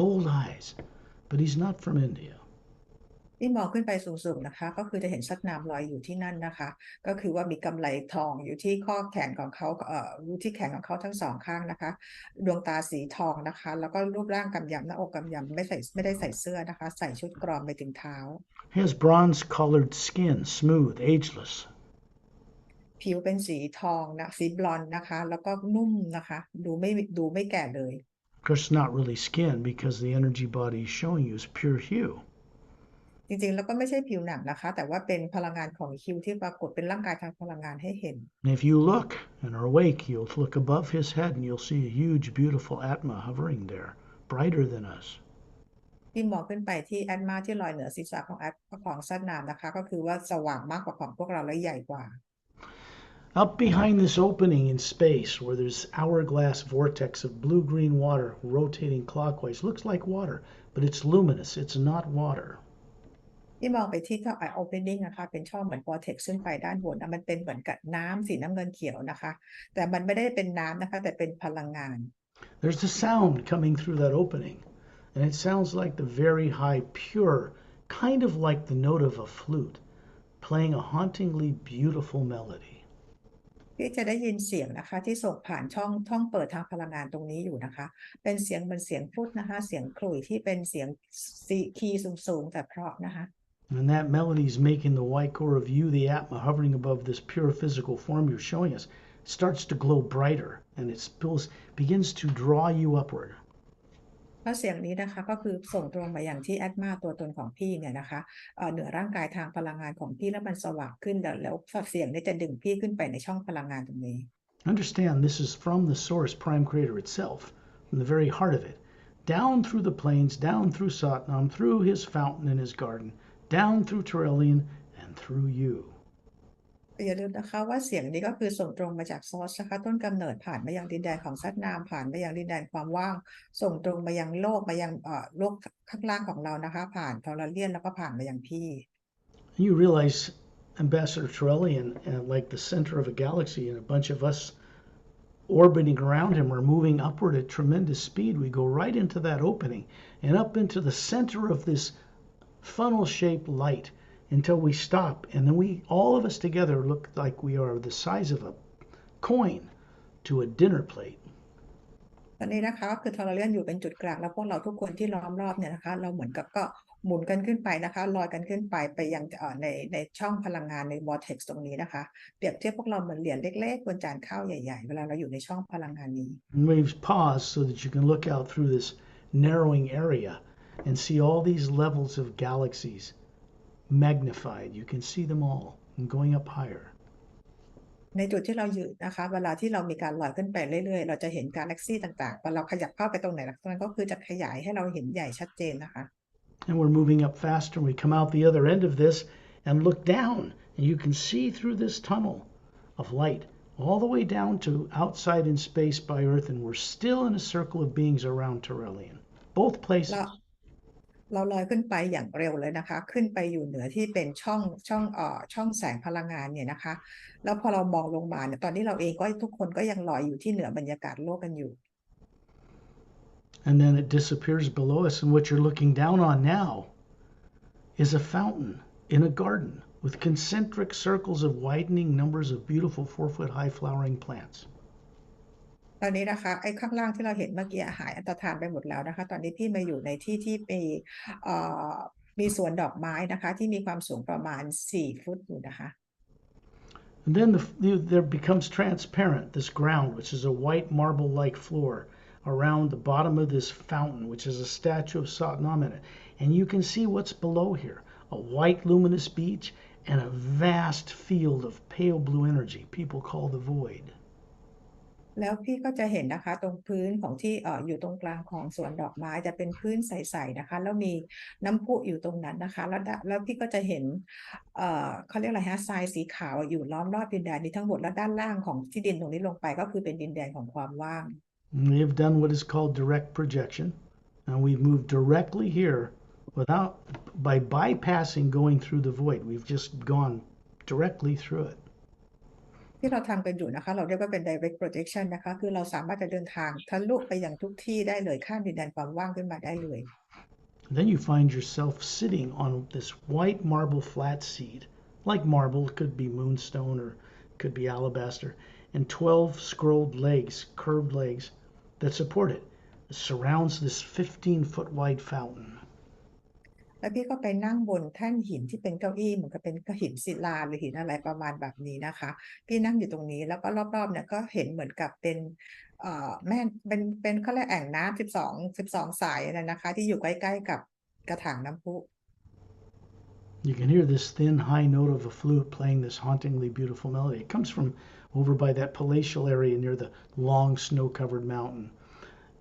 Gold eyes, but he's not from India. ที่มองขึ้นไปสูงๆนะคะก็คือจะเห็นสัตว์น้ำลอยอยู่ที่นั่นนะคะก็คือว่ามีกำไลทองอยู่ที่ข้อแขนของเขาอยู่ที่แขนของเขาทั้งสองข้างนะคะดวงตาสีทองนะคะแล้วก็รูปร่างกำยำหน้าอกกำยำไม่ได้ใส่เสื้อนะคะใส่ชุดกรอมไปถึงเท้า He has bronze-colored skin, smooth, ageless. ผิวเป็นสีทองนะสีบลอนด์นะคะแล้วก็นุ่มนะคะดูไม่แก่เลย Of course, it's not really skin because the energy body is showing you is pure hue. จริงๆแล้วก็ไม่ใช่ผิวหนังนะคะแต่ว่าเป็นพลังงานของคิวที่ปรากฏเป็นร่างกายทางพลังงานให้เห็น And if you look and are awake, you'll look above his head and you'll see a huge, beautiful Atma hovering there, brighter than us. ที่มองขึ้นไปที่แอดมาที่ลอยเหนือศีรษะของแอดของสัตว์น้ำนะคะก็คือว่าสว่างมากกว่าของพวกเราและใหญ่กว่า Up behind this opening in space, where there's hourglass vortex of blue-green water rotating clockwise, looks like water, but it's luminous. It's not water. ที่มองไปที่ท่อโอเพนนิ่งนะคะเป็นช่องเหมือน vortex ขึ้นไปด้านบนนะมันเป็นเหมือนกับน้ำสีน้ำเงินเขียวนะคะแต่มันไม่ได้เป็นน้ำนะคะแต่เป็นพลังงาน There's a sound coming through that opening, and it sounds like the very high, pure, kind of like the note of a flute, playing a hauntingly beautiful melody. ที่จะได้ยินเสียงนะคะที่ส่งผ่านช่องเปิดทางพลังงานตรงนี้อยู่นะคะเป็นเสียงเหมือนเสียงฟลุตนะคะเสียงขลุ่ยที่เป็นเสียงคีย์สูงๆแต่เพราะนะคะ And that melody is making the white core of you, the Atma, hovering above this pure physical form you're showing us, starts to glow brighter, and it begins to draw you upward. เพราะเสียงนี้นะคะก็คือส่งตรงมาอย่างที่แอดมาตัวตนของพี่เนี่ยนะคะเหนือร่างกายทางพลังงานของพี่แล้วมันสว่างขึ้นแล้วเสียงนี้จะดึงพี่ขึ้นไปในช่องพลังงานตรงนี้ Understand this is from the source prime creator itself, from the very heart of it, down through the plains, down through Satnam, through his fountain in his garden, down through Turelian, and through you. อย่าลืมนะคะว่าเสียงนี้ก็คือส่งตรงมาจากซอสนะคะต้นกำเนิดผ่านมายังดินแดนของซัดนามผ่านมายังดินแดนความว่างส่งตรงมายังโลกมายังโลกข้างล่างของเรานะคะผ่านทอร์เรียนแล้วก็ผ่านมายังพี่ You realize Ambassador Turelian, like the center of a galaxy, and a bunch of us orbiting around him are moving upward at tremendous speed. We go right into that opening and up into the center of this funnel-shaped light until we stop, and then all of us together look like we are the size of a coin to a dinner plate. ตอนนี้นะคะก็คือทอร์เรียนอยู่เป็นจุดกลางแล้วพวกเราทุกคนที่ล้อมรอบเนี่ยนะคะเราเหมือนกับก็หมุนกันขึ้นไปนะคะลอยกันขึ้นไปยังในช่องพลังงานใน vortex ตรงนี้นะคะเปรียบเทียบพวกเราเหมือนเหรียญเล็กๆบนจานข้าวใหญ่ๆเวลาเราอยู่ในช่องพลังงานนี้ And we've paused so that you can look out through this narrowing area and see all these levels of galaxies magnified. You can see them all and going up higher. ในจุดที่เราอยู่นะคะเวลาที่เรามีการลอยขึ้นไปเรื่อยๆเราจะเห็นกาแล็กซี่ต่างๆพอเราขยับเข้าไปตรงไหนตรงนั้นก็คือจะขยายให้เราเห็นใหญ่ชัดเจนนะคะ And we're moving up faster, and we come out the other end of this and look down, and you can see through this tunnel of light all the way down to outside in space by Earth, and we're still in a circle of beings around Turelian. Both places. เราลอยขึ้นไปอย่างเร็วเลยนะคะขึ้นไปอยู่เหนือที่เป็นช่องแสงพลังงานเนี่ยนะคะแล้วพอเรามองลงมาเนี่ยตอนนี้เราเองก็ทุกคนก็ยังลอยอยู่ที่เหนือบรรยากาศโลกกันอยู่ And then it disappears below us, and what you're looking down on now is a fountain in a garden with concentric circles of widening numbers of beautiful 4-foot high flowering plants. ตอนนี้นะคะไอ้ข้างล่างที่เราเห็นเมื่อกี้หายอันตรธานไปหมดแล้วนะคะตอนนี้พี่มาอยู่ในที่มีสวนดอกไม้นะคะที่มีความสูงประมาณ4 ฟุตอยู่นะคะ And then there becomes transparent this ground, which is a white marble-like floor around the bottom of this fountain, which is a statue of Satnam in it. And you can see what's below here, a white luminous beach and a vast field of pale blue energy people call the void. แล้วพี่ก็จะเห็นนะคะตรงพื้นของที่อยู่ตรงกลางของสวนดอกไม้จะเป็นพื้นใสๆนะคะแล้วมีน้ำพุอยู่ตรงนั้นนะคะแล้วพี่ก็จะเห็นเขาเรียกอะไรฮะทรายสีขาวอยู่ล้อมรอบดินแดนนี้ทั้งหมดแล้วด้านล่างของที่ดินตรงนี้ลงไปก็คือเป็นดินแดนของความว่าง We have done what is called direct projection, and we've moved directly here by bypassing going through the void. We've just gone directly through it. ที่เราทำกันอยู่นะคะเราเรียกว่าเป็น direct projection นะคะคือเราสามารถจะเดินทางทะลุไปอย่างทุกที่ได้เลยข้ามดินแดนความว่างขึ้นมาได้เลย Then you find yourself sitting on this white marble flat seat, like marble, it could be moonstone or it could be alabaster, and 12 scrolled legs, curved legs, that support it. It surrounds this 15-foot wide fountain. แล้วพี่ก็ไปนั่งบนแท่นหินที่เป็นเก้าอี้เหมือนกับเป็นหินศิลาหรือหินอะไรประมาณแบบนี้นะคะพี่นั่งอยู่ตรงนี้แล้วก็รอบๆเนี่ยก็เห็นเหมือนกับเป็นแม่เป็นเขาเรียกแอ่งน้ำ12สายนะคะที่อยู่ใกล้ๆกับกระถางน้ำพุ You can hear this thin high note of a flute playing this hauntingly beautiful melody. It comes from over by that palatial area near the long snow-covered mountain.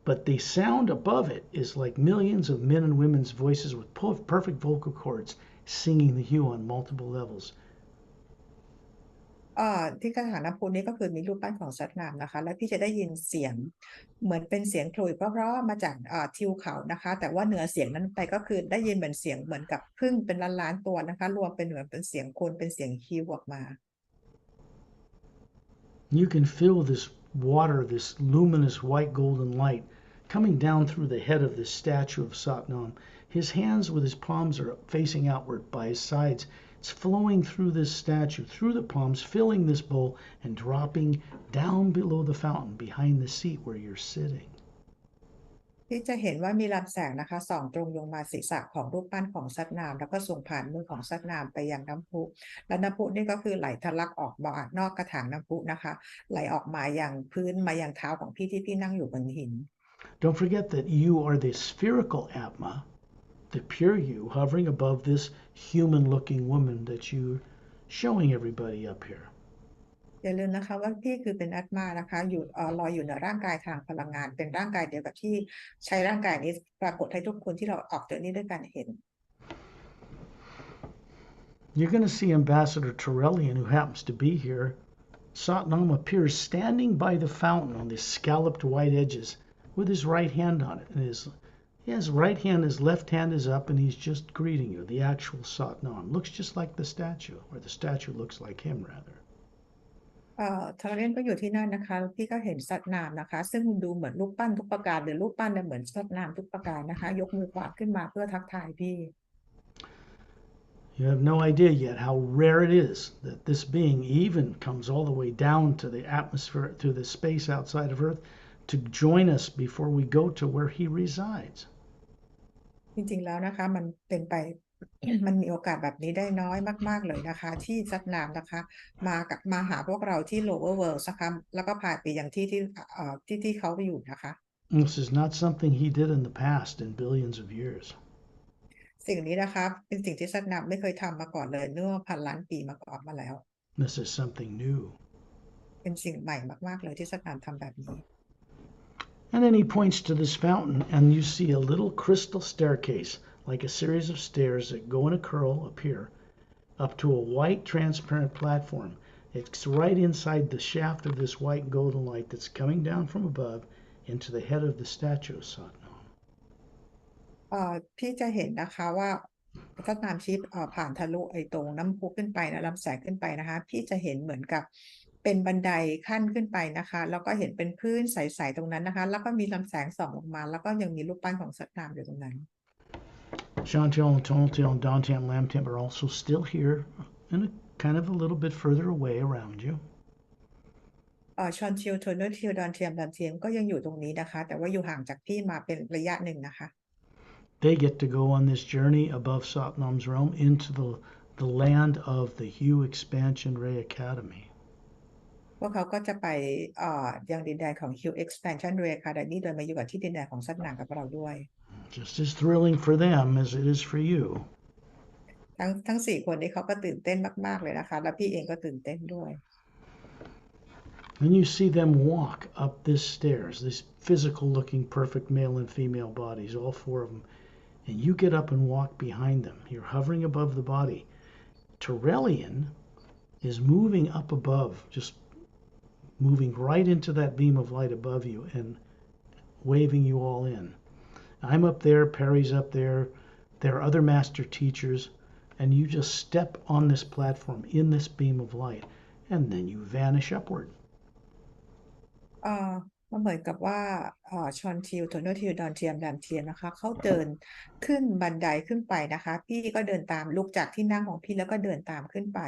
But the sound above it is like millions of men and women's voices with perfect vocal cords singing the hue on multiple levels. ที่กระถางน้ำพุนี้ก็คือมีรูปปั้นของสัตว์น้ำนะคะแล้วพี่จะได้ยินเสียงเหมือนเป็นเสียงขลุ่ยเพราะๆมาจากทิวเขานะคะแต่ว่าเหนือเสียงนั้นไปก็คือได้ยินเหมือนเสียงเหมือนกับผึ้งเป็นล้านๆตัวนะคะรวมเป็นเหมือนเป็นเสียงคนเป็นเสียงฮิวออกมา You can feel this water, this luminous white golden light coming down through the head of this statue of Satnam. His hands with his palms are facing outward by his sides. It's flowing through this statue, through the palms, filling this bowl and dropping down below the fountain behind the seat where you're sitting. ที่จะเห็นว่ามีลำแสงนะคะส่องตรงลงมาศีรษะของรูปปั้นของสัตว์น้ำแล้วก็ส่งผ่านมือของสัตว์น้ำไปยังน้ำพุและน้ำพุนี่ก็คือไหลทะลักออกมานอกกระถางน้ำพุนะคะไหลออกมาอย่างพื้นมายังเท้าของพี่ที่พี่นั่งอยู่บนหิน Don't forget that you are the spherical Atma, the pure you, hovering above this human-looking woman that you're showing everybody up here. อย่าลืมนะคะว่าพี่คือเป็นอัตมานะคะอยู่ลอยอยู่เหนือร่างกายทางพลังงานเป็นร่างกายเดียวกับที่ใช้ร่างกายนี้ปรากฏให้ทุกคนที่เราออกเจอนี้ด้วยกันเห็น You're going to see Ambassador Torellian, who happens to be here. Satnam appears standing by the fountain on the scalloped white edges with his right hand on it. And his right hand, his left hand is up, and he's just greeting you. The actual Satnam looks just like the statue, or the statue looks like him, rather. ทาร์เรนก็อยู่ที่นั่นนะคะพี่ก็เห็นสัตว์น้ำนะคะซึ่งดูเหมือนรูปปั้นทุกประการหรือรูปปั้นเนี่ยเหมือนสัตว์น้ำทุกประการนะคะยกมือขวาขึ้นมาเพื่อทักทายพี่ You have no idea yet how rare it is that this being even comes all the way down to the atmosphere, to the space outside of Earth, to join us before we go to where he resides. จริงๆแล้วนะคะมันเป็นไป มันมีโอกาสแบบนี้ได้น้อยมากๆเลยนะคะที่สัตว์น้ำนะคะมาหาพวกเราที่ lower world นะคะแล้วก็พาไปยังที่เขาไปอยู่นะคะ This is not something he did in the past in billions of years. สิ่งนี้นะคะเป็นสิ่งที่สัตว์น้ำไม่เคยทำมาก่อนเลยเมื่อพันล้านปีมาก่อนมาแล้ว This is something new. เป็นสิ่งใหม่มากๆเลยที่สัตว์น้ำทำแบบนี้ And then he points to this fountain, and you see a little crystal staircase, like a series of stairs that go in a curl up here, up to a white transparent platform. It's right inside the shaft of this white golden light that's coming down from above into the head of the statue of Satnam. พี่จะเห็นนะคะว่าสัตว์น้ำชิปผ่านทะลุไอ้ตรงน้ำพุขึ้นไปนะลำแสงขึ้นไปนะคะพี่จะเห็นเหมือนกับเป็นบันไดขั้นขึ้นไปนะคะแล้วก็เห็นเป็นพื้นใสๆตรงนั้นนะคะแล้วก็มีลำแสงส่องลงมาแล้วก็ยังมีรูปปั้นของสัตว์น้ำอยู่ตรงนั้น Chantel and Tonaltel and Dantam and Lamtam are also still here and kind of a little bit further away around you. ชอนชิลโทนเนอร์ทิลดอนเทียมดันเทียมก็ยังอยู่ตรงนี้นะคะแต่ว่าอยู่ห่างจากพี่มาเป็นระยะหนึ่งนะคะ They get to go on this journey above Satnam's realm into the land of the HU Exp Ray Academy. พวกเขาก็จะไปยังดินแดนของ HU Expansion Ray Academy โดยมาอยู่กับที่ดินแดนของสัตว์น้ำกับเราด้วย Just as thrilling for them as it is for you. ทั้งสี่คนนี้เขาก็ตื่นเต้นมากๆเลยนะคะแล้วพี่เองก็ตื่นเต้นด้วย And you see them walk up this stairs, these physical-looking perfect male and female bodies, all four of them. And you get up and walk behind them. You're hovering above the body. Torellian is moving up above, just moving right into that beam of light above you and waving you all in. I'm up there, Perry's up there, there are other master teachers, and you just step on this platform in this beam of light, and then you vanish upward. มันเหมือนกับว่าชอนทิวโทโนทิวดอนเทียมแรมเทียมนะคะเขาเดินขึ้นบันไดขึ้นไปนะคะพี่ก็เดินตามลุกจากที่นั่งของพี่แล้วก็เดินตามขึ้นไป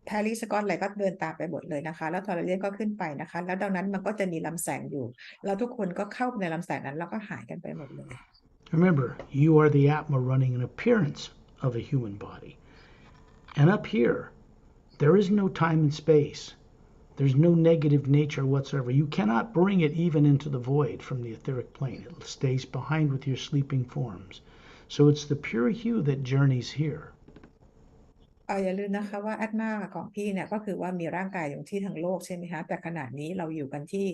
แพรรี่สกอตอะไรก็เดินตามไปหมดเลยนะคะแล้วทอร์เรียนก็ขึ้นไปนะคะแล้วดังนั้นมันก็จะมีลำแสงอยู่แล้วทุกคนก็เข้าในลำแสงนั้นแล้วก็หายกันไปหมดเลย Remember, you are the Atma running an appearance of a human body. And up here, there is no time and space. There's no negative nature whatsoever. You cannot bring it even into the void from the etheric plane. It stays behind with your sleeping forms. So it's the pure hue that journeys here. อย่าลืมนะคะว่าแอดมาของพี่เนี่ยก็คือว่ามีร่างกายอยู่ที่ทั้งโลกใช่ไหมคะแต่ขณะนี้เราอยู่กันที่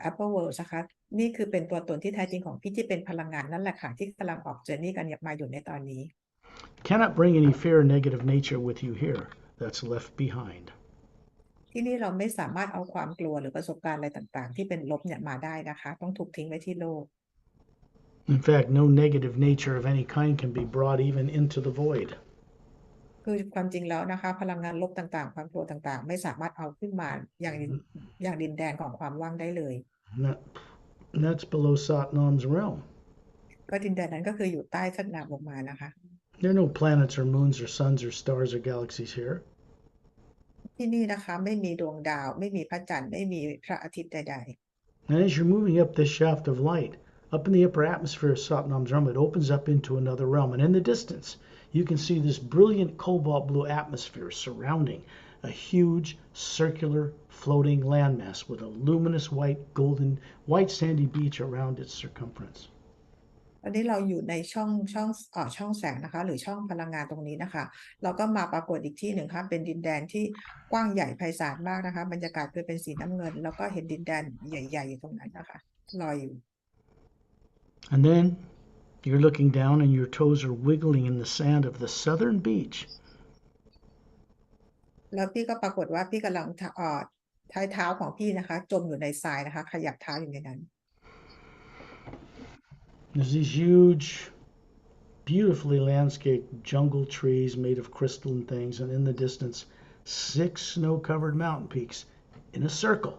Apple World นะคะนี่คือเป็นตัวตนที่แท้จริงของพี่ที่เป็นพลังงานนั่นแหละค่ะที่กำลังออกเจอร์นี่กันมาอยู่ในตอนนี้ Cannot bring any fear or negative nature with you here. That's left behind. ที่นี่เราไม่สามารถเอาความกลัวหรือประสบการณ์อะไรต่างๆที่เป็นลบเนี่ยมาได้นะคะต้องถูกทิ้งไว้ที่โลก In fact, no negative nature of any kind can be brought even into the void. คือความจริงแล้วนะคะพลังงานลบต่างๆความกลัวต่างๆไม่สามารถเอาขึ้นมาอย่างดินแดนของความว่างได้เลย And that's below Satnam's realm. ก็ดินแดนนั้นก็คืออยู่ใต้ชั้นนามลงมานะคะ There are no planets or moons or suns or stars or galaxies here. ที่นี่นะคะไม่มีดวงดาวไม่มีพระจันทร์ไม่มีพระอาทิตย์ใด And as you're moving up this shaft of light, up in the upper atmosphere of Satnam's realm, it opens up into another realm. And in the distance, you can see this brilliant cobalt blue atmosphere surrounding a huge circular floating landmass with a luminous white sandy beach around its circumference. ๆตอนนี้เราอยู่ในช่องแสงนะคะหรือช่องพลังงานตรงนี้นะคะเราก็มาปรากฏอีกที่หนึ่งค่ะเป็นดินแดนที่กว้างใหญ่ไพศาลมากนะคะบรรยากาศคือเป็นสีน้ำเงินแล้วก็เห็นดินแดนใหญ่ๆอยู่ตรงนั้นนะคะลอยอยู่ And then you're looking down and your toes are wiggling in the sand of the southern beach. แล้วพี่ก็ปรากฏว่าพี่กำลังท้ายเท้าของพี่นะคะจมอยู่ในทรายนะคะขยับเท้าอยู่ในนั้น There's these huge, beautifully landscaped jungle trees made of crystalline things, and in the distance, 6 snow-covered mountain peaks in a circle.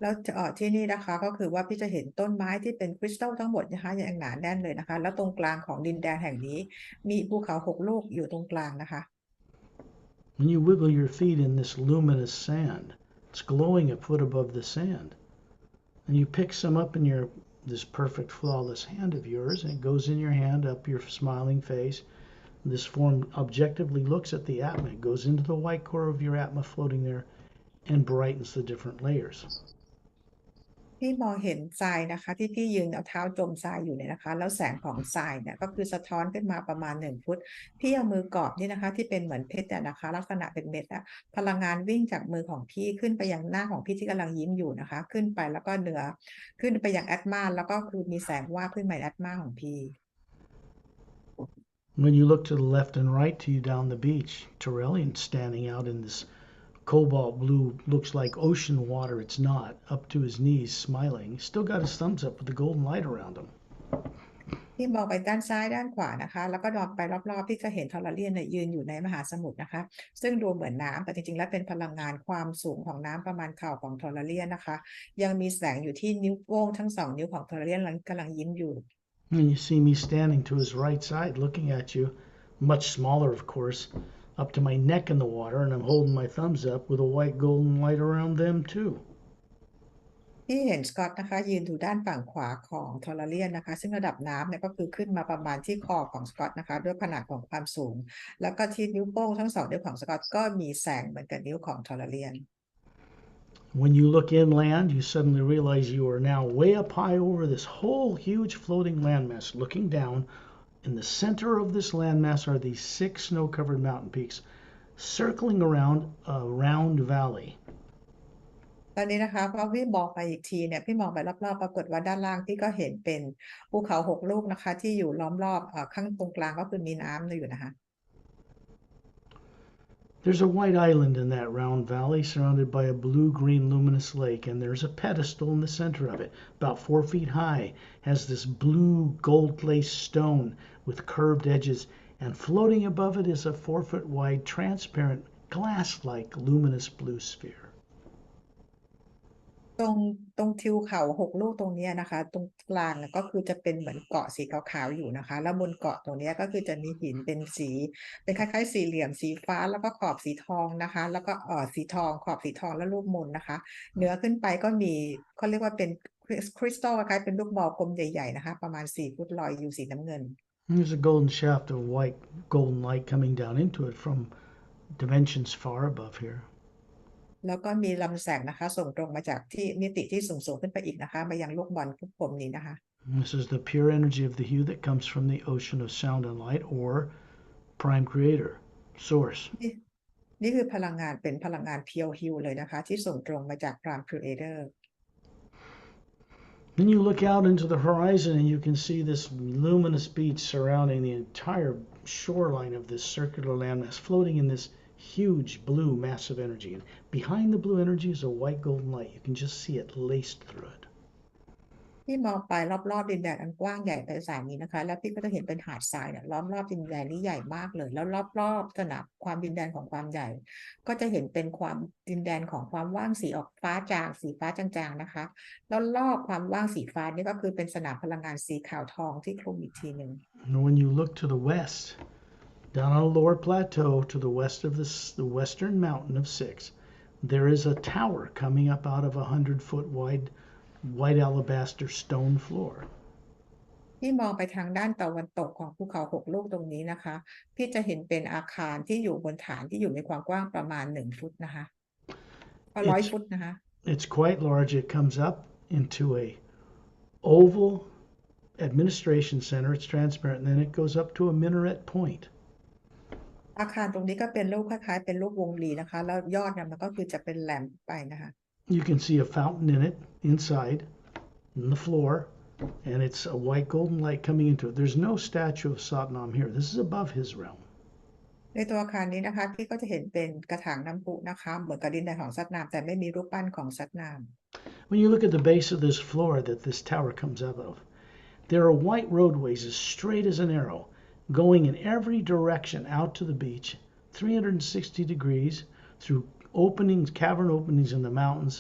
แล้วที่นี่นะคะก็คือว่าพี่จะเห็นต้นไม้ที่เป็นคริสตัลทั้งหมดนะคะอย่างหนาแน่นเลยนะคะแล้วตรงกลางของดินแดนแห่งนี้มีภูเขา6 ลูกอยู่ตรงกลางนะคะ When you wiggle your feet in this luminous sand, it's glowing a foot above the sand. And you pick some up in this perfect, flawless hand of yours, and it goes in your hand up your smiling face. This form objectively looks at the Atma. It goes into the white core of your Atma floating there and brightens the different layers. พี่มองเห็นทรายนะคะที่พี่ยืนเอาเท้าจมทรายอยู่เนี่ยนะคะแล้วแสงของทรายเนี่ยก็คือสะท้อนขึ้นมาประมาณ1 ฟุตพี่เอามือกอบนี่นะคะที่เป็นเหมือนเพชรนะคะลักษณะเป็นเม็ดพลังงานวิ่งจากมือของพี่ขึ้นไปยังหน้าของพี่ที่กำลังยิ้มอยู่นะคะขึ้นไปแล้วก็เหนือขึ้นไปยังแอตมาแล้วก็คือมีแสงว่าขึ้นมาในแอตมาของพี่ When you look to the left and right to you down the beach, Torellian's standing out in this cobalt blue, looks like ocean water. It's not. Up to his knees, smiling. He's still got his thumbs up with the golden light around him. พี่มองไปด้านซ้ายด้านขวานะคะแล้วก็มองไปรอบๆพี่จะเห็นทอร์เรียนเนี่ยยืนอยู่ในมหาสมุทรนะคะซึ่งดูเหมือนน้ำแต่จริงๆแล้วเป็นพลังงานความสูงของน้ำประมาณเข่าของทอร์เรียนนะคะยังมีแสงอยู่ที่นิ้วโป้งทั้ง2 นิ้วของทอร์เรียนกำลังยิ้มอยู่ And you see me standing to his right side looking at you, much smaller of course, up to my neck in the water, and I'm holding my thumbs up with a white golden light around them too. พี่เห็นสกอตนะคะยืนอยู่ด้านฝั่งขวาของทอร์เรียนนะคะซึ่งระดับน้ำเนี่ยก็คือขึ้นมาประมาณที่คอของสกอตนะคะด้วยขนาดของความสูงแล้วก็ที่นิ้วโป้งทั้ง2 นิ้วของสกอตก็มีแสงเหมือนกับนิ้วของทอร์เรียน When you look inland, you suddenly realize you are now way up high over this whole huge floating landmass. Looking down, in the center of this landmass are these 6 snow-covered mountain peaks circling around a round valley. ตอนนี้นะคะพอพี่มองไปอีกทีเนี่ยพี่มองไปรอบๆปรากฏว่าด้านล่างพี่ก็เห็นเป็นภูเขา6 ลูกนะคะที่อยู่ล้อมรอบข้างตรงกลางก็คือมีน้ำอยู่นะคะ There's a white island in that round valley surrounded by a blue-green luminous lake, and there's a pedestal in the center of it, about 4 feet high, has this blue gold-laced stone with curved edges, and floating above it is a 4-foot wide, transparent, glass-like luminous blue sphere. ตรงตรงทิวเขา6 ลูกตรงเนี้ยนะคะตรงกลางก็คือจะเป็นเหมือนเกาะสีขาวๆอยู่นะคะแล้วบนเกาะตรงเนี้ยก็คือจะมีหินเป็นสีเป็นคล้ายๆสี่เหลี่ยมสีฟ้าแล้วก็ขอบสีทองนะคะแล้วก็สีทองขอบสีทองแล้วรูปมนนะคะเหนือขึ้นไปก็มีเขาเรียกว่าเป็นคริสตัลคล้ายๆเป็นลูกบอลกลมใหญ่ๆนะคะประมาณ4 ฟุตลอยอยู่สีน้ำเงิน There's a golden shaft of white golden light coming down into it from dimensions far above here. แล้วก็มีลำแสงนะคะส่งตรงมาจากที่มิติที่สูงขึ้นไปอีกนะคะมายังลูกบอลลูกกลมนี้นะคะ This is the pure energy of the hue that comes from the ocean of sound and light or prime creator, source. นี่คือพลังงานเป็นพลังงานเพียวฮิวเลยนะคะที่ส่งตรงมาจากพรามครีเอเตอร์ Then you look out into the horizon and you can see this luminous beach surrounding the entire shoreline of this circular landmass floating in this huge blue massive energy. And behind the blue energy is a white golden light. You can just see it laced through it. ที่มองไปรอบๆดินแดนอันกว้างใหญ่ไพศาลนี้นะคะแล้วพี่ก็จะเห็นเป็นหาดทรายเนี่ยล้อมรอบดินแดนนี้ใหญ่มากเลยแล้วรอบๆสนามความดินแดนของความใหญ่ ก็จะเห็นเป็นความดินแดนของความว่างสีออกฟ้าจางสีฟ้าจางๆนะคะแล้วรอบความว่างสีฟ้านี่ก็คือเป็นสนามพลังงานสีขาวทองที่คลุมอีกทีหนึ่ง And when you look to the west, down on a lower plateau to the west of the western mountain of Six, there is a tower coming up out of a 100-foot wide white alabaster stone floor. ที่มองไปทางด้านตะวันตกของภูเขา6 ลูกตรงนี้นะคะพี่จะเห็นเป็นอาคารที่อยู่บนฐานที่อยู่ในความกว้างประมาณ1 ฟุตนะคะ100 ฟุตนะคะ It's quite large. It comes up into a oval administration center. It's transparent, and then it goes up to a minaret point. อาคารตรงนี้ก็เป็นรูปคล้ายๆเป็นรูปวงรีนะคะแล้วยอดเนี่ยมันก็คือจะเป็นแหลมไปนะคะ You can see a fountain in it inside, in the floor, and it's a white golden light coming into it. There's no statue of Satnam here. This is above his realm. ในตัวอาคารนี้นะคะพี่ก็จะเห็นเป็นกระถางน้ำพุนะคะเหมือนกับดินแดนของซัตนามแต่ไม่มีรูปปั้นของซัตนาม When you look at the base of this floor that this tower comes out of, there are white roadways as straight as an arrow going in every direction out to the beach, 360 degrees through openings, cavern openings in the mountains,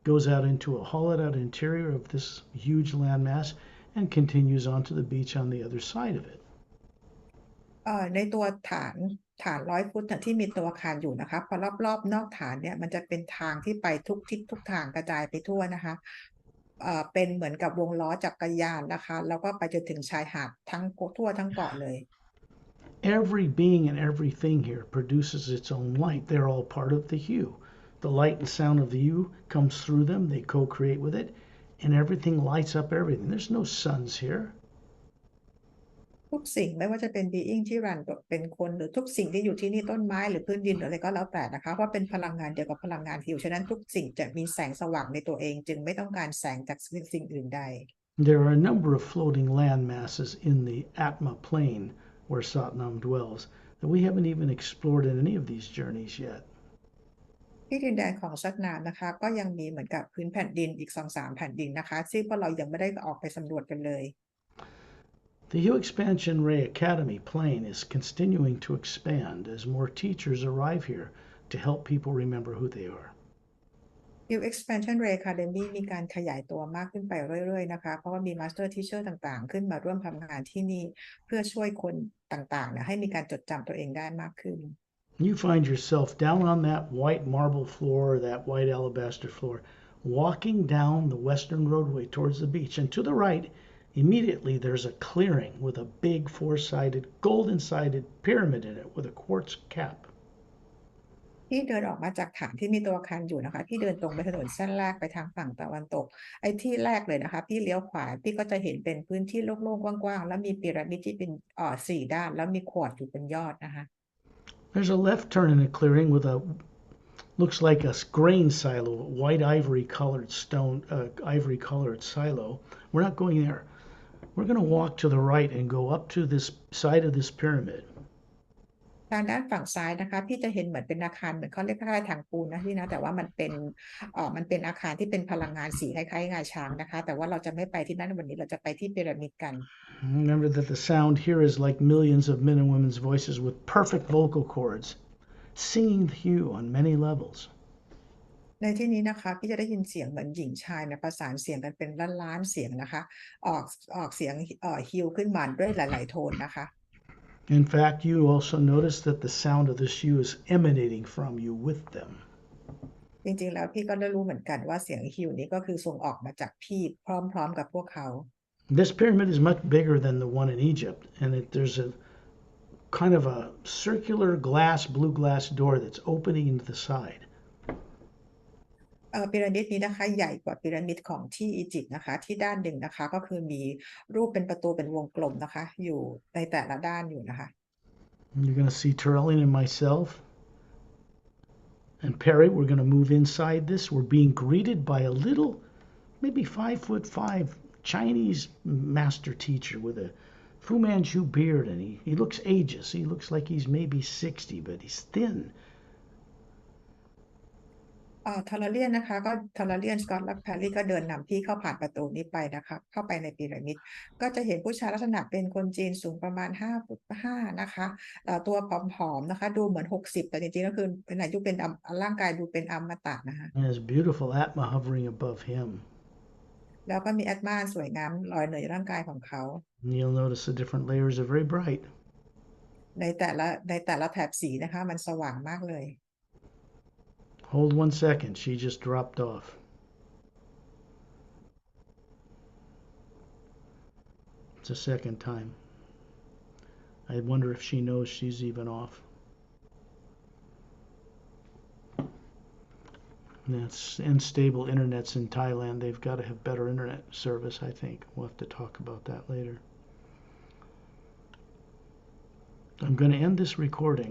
goes out into a hollowed out interior of this huge landmass and continues onto the beach on the other side of it. ในตัวฐาน100 ฟุตที่มีตัวอาคารอยู่นะคะพอรอบๆนอกฐานเนี่ยมันจะเป็นทางที่ไปทุกทิศทุกทางกระจายไปทั่วนะคะเป็นเหมือนกับวงล้อจักรยานนะคะแล้วก็ไปจนถึงชายหาดทั่วทั้งเกาะเลย Every being and everything here produces its own light. They're all part of the hue. The light and sound of the hue comes through them. They co-create with it, and everything lights up everything. There's no suns here. ทุกสิ่งไม่ว่าจะเป็น being ที่รันเป็นคนหรือทุกสิ่งที่อยู่ที่นี่ต้นไม้หรือพื้นดินหรืออะไรก็แล้วแต่นะคะเพราะเป็นพลังงานเดียวกับพลังงานฮิวฉะนั้นทุกสิ่งจะมีแสงสว่างในตัวเองจึงไม่ต้องการแสงจากสิ่งอื่นใด There are a number of floating land masses in the Atma plane where Satnam dwells that we haven't even explored in any of these journeys yet. ที่ดินแดนของซัตนามนะคะก็ยังมีเหมือนกับพื้นแผ่นดินอีก2-3 แผ่นดินนะคะซึ่งพวกเรายังไม่ได้ออกไปสำรวจกันเลย The HU Expansion Ray Academy plane is continuing to expand as more teachers arrive here to help people remember who they are. HU Expansion Ray Academy มีการขยายตัวมากขึ้นไปเรื่อยๆนะคะเพราะว่ามี Master Teacher ต่างๆขึ้นมาร่วมทำงานที่นี่เพื่อช่วยคนต่างๆให้มีการจดจำตัวเองได้มากขึ้น You find yourself down on that white marble floor, that white alabaster floor, walking down the western roadway towards the beach, and to the right, immediately there's a clearing with a big four-sided, golden-sided pyramid in it with a quartz cap. พี่เดินออกมาจากฐานที่มีตัวอาคารอยู่นะคะพี่เดินตรงไปถนนเส้นแรกไปทางฝั่งตะวันตกไอ้ที่แรกเลยนะคะพี่เลี้ยวขวาพี่ก็จะเห็นเป็นพื้นที่โล่งๆกว้างๆแล้วมีพีระมิดที่เป็น4 ด้านแล้วมีขวดอยู่เป็นยอดนะคะ There's a left turn in a clearing with a looks like a grain silo, a white ivory colored silo. We're not going there. We're going to walk to the right and go up to this side of this pyramid. ทางด้านฝั่งซ้ายนะคะพี่จะเห็นเหมือนเป็นอาคารเหมือนเขาเรียกคล้ายๆถังปูนนะพี่นะแต่ว่ามันเป็นอาคารที่เป็นพลังงานสีคล้ายๆงาช้างนะคะแต่ว่าเราจะไม่ไปที่นั่นวันนี้เราจะไปที่พีระมิดกัน Remember that the sound here is like millions of men and women's voices with perfect vocal cords, singing the hue on many levels. ในที่นี้นะคะพี่จะได้ยินเสียงเหมือนหญิงชายนะประสานเสียงกันเป็นล้านๆเสียงนะคะ ออกเสียงฮิวขึ้นมาด้วยหลายๆโทนนะคะ In fact, you also notice that the sound of this U is emanating from you with them. จริงๆแล้วพี่ก็ได้รู้เหมือนกันว่าเสียงฮิวนี้ก็คือส่งออกมาจากพี่พร้อมๆกับพวกเขา This pyramid is much bigger than the one in Egypt, and there's a kind of a circular blue glass door that's opening into the side. พีระมิดนี้นะคะใหญ่กว่าพีระมิดของที่อียิปต์นะคะที่ด้านหนึ่งนะคะก็คือมีรูปเป็นประตูเป็นวงกลมนะคะอยู่ในแต่ละด้านอยู่นะคะ You're going to see Turley and myself and Perry. We're going to move inside this. We're being greeted by a little, maybe 5'5" Chinese master teacher with a Fu Manchu beard, and he looks ageist. He looks like he's maybe 60, but he's thin. ทาราเลียนนะคะก็ทาราเลียนสกอตและแพรรี่ก็เดินนำพี่เข้าผ่านประตูนี้ไปนะคะเข้าไปในพีระมิดก็จะเห็นผู้ชายลักษณะเป็นคนจีนสูงประมาณ5'5" นะคะตัวผอมๆนะคะดูเหมือน60แต่จริงๆก็คือเป็นอายุเป็นร่างกายดูเป็นอมตะนะคะ And there's beautiful Atma hovering above him. แล้วก็มีแอตมาสวยงามลอยเหนือร่างกายของเขา And you'll notice the different layers are very bright. ในแต่ละแถบสีนะคะมันสว่างมากเลย Hold 1 second. She just dropped off. It's the second time. I wonder if she knows she's even off. That's unstable internets in Thailand. They've got to have better internet service, I think. We'll have to talk about that later. I'm going to end this recording.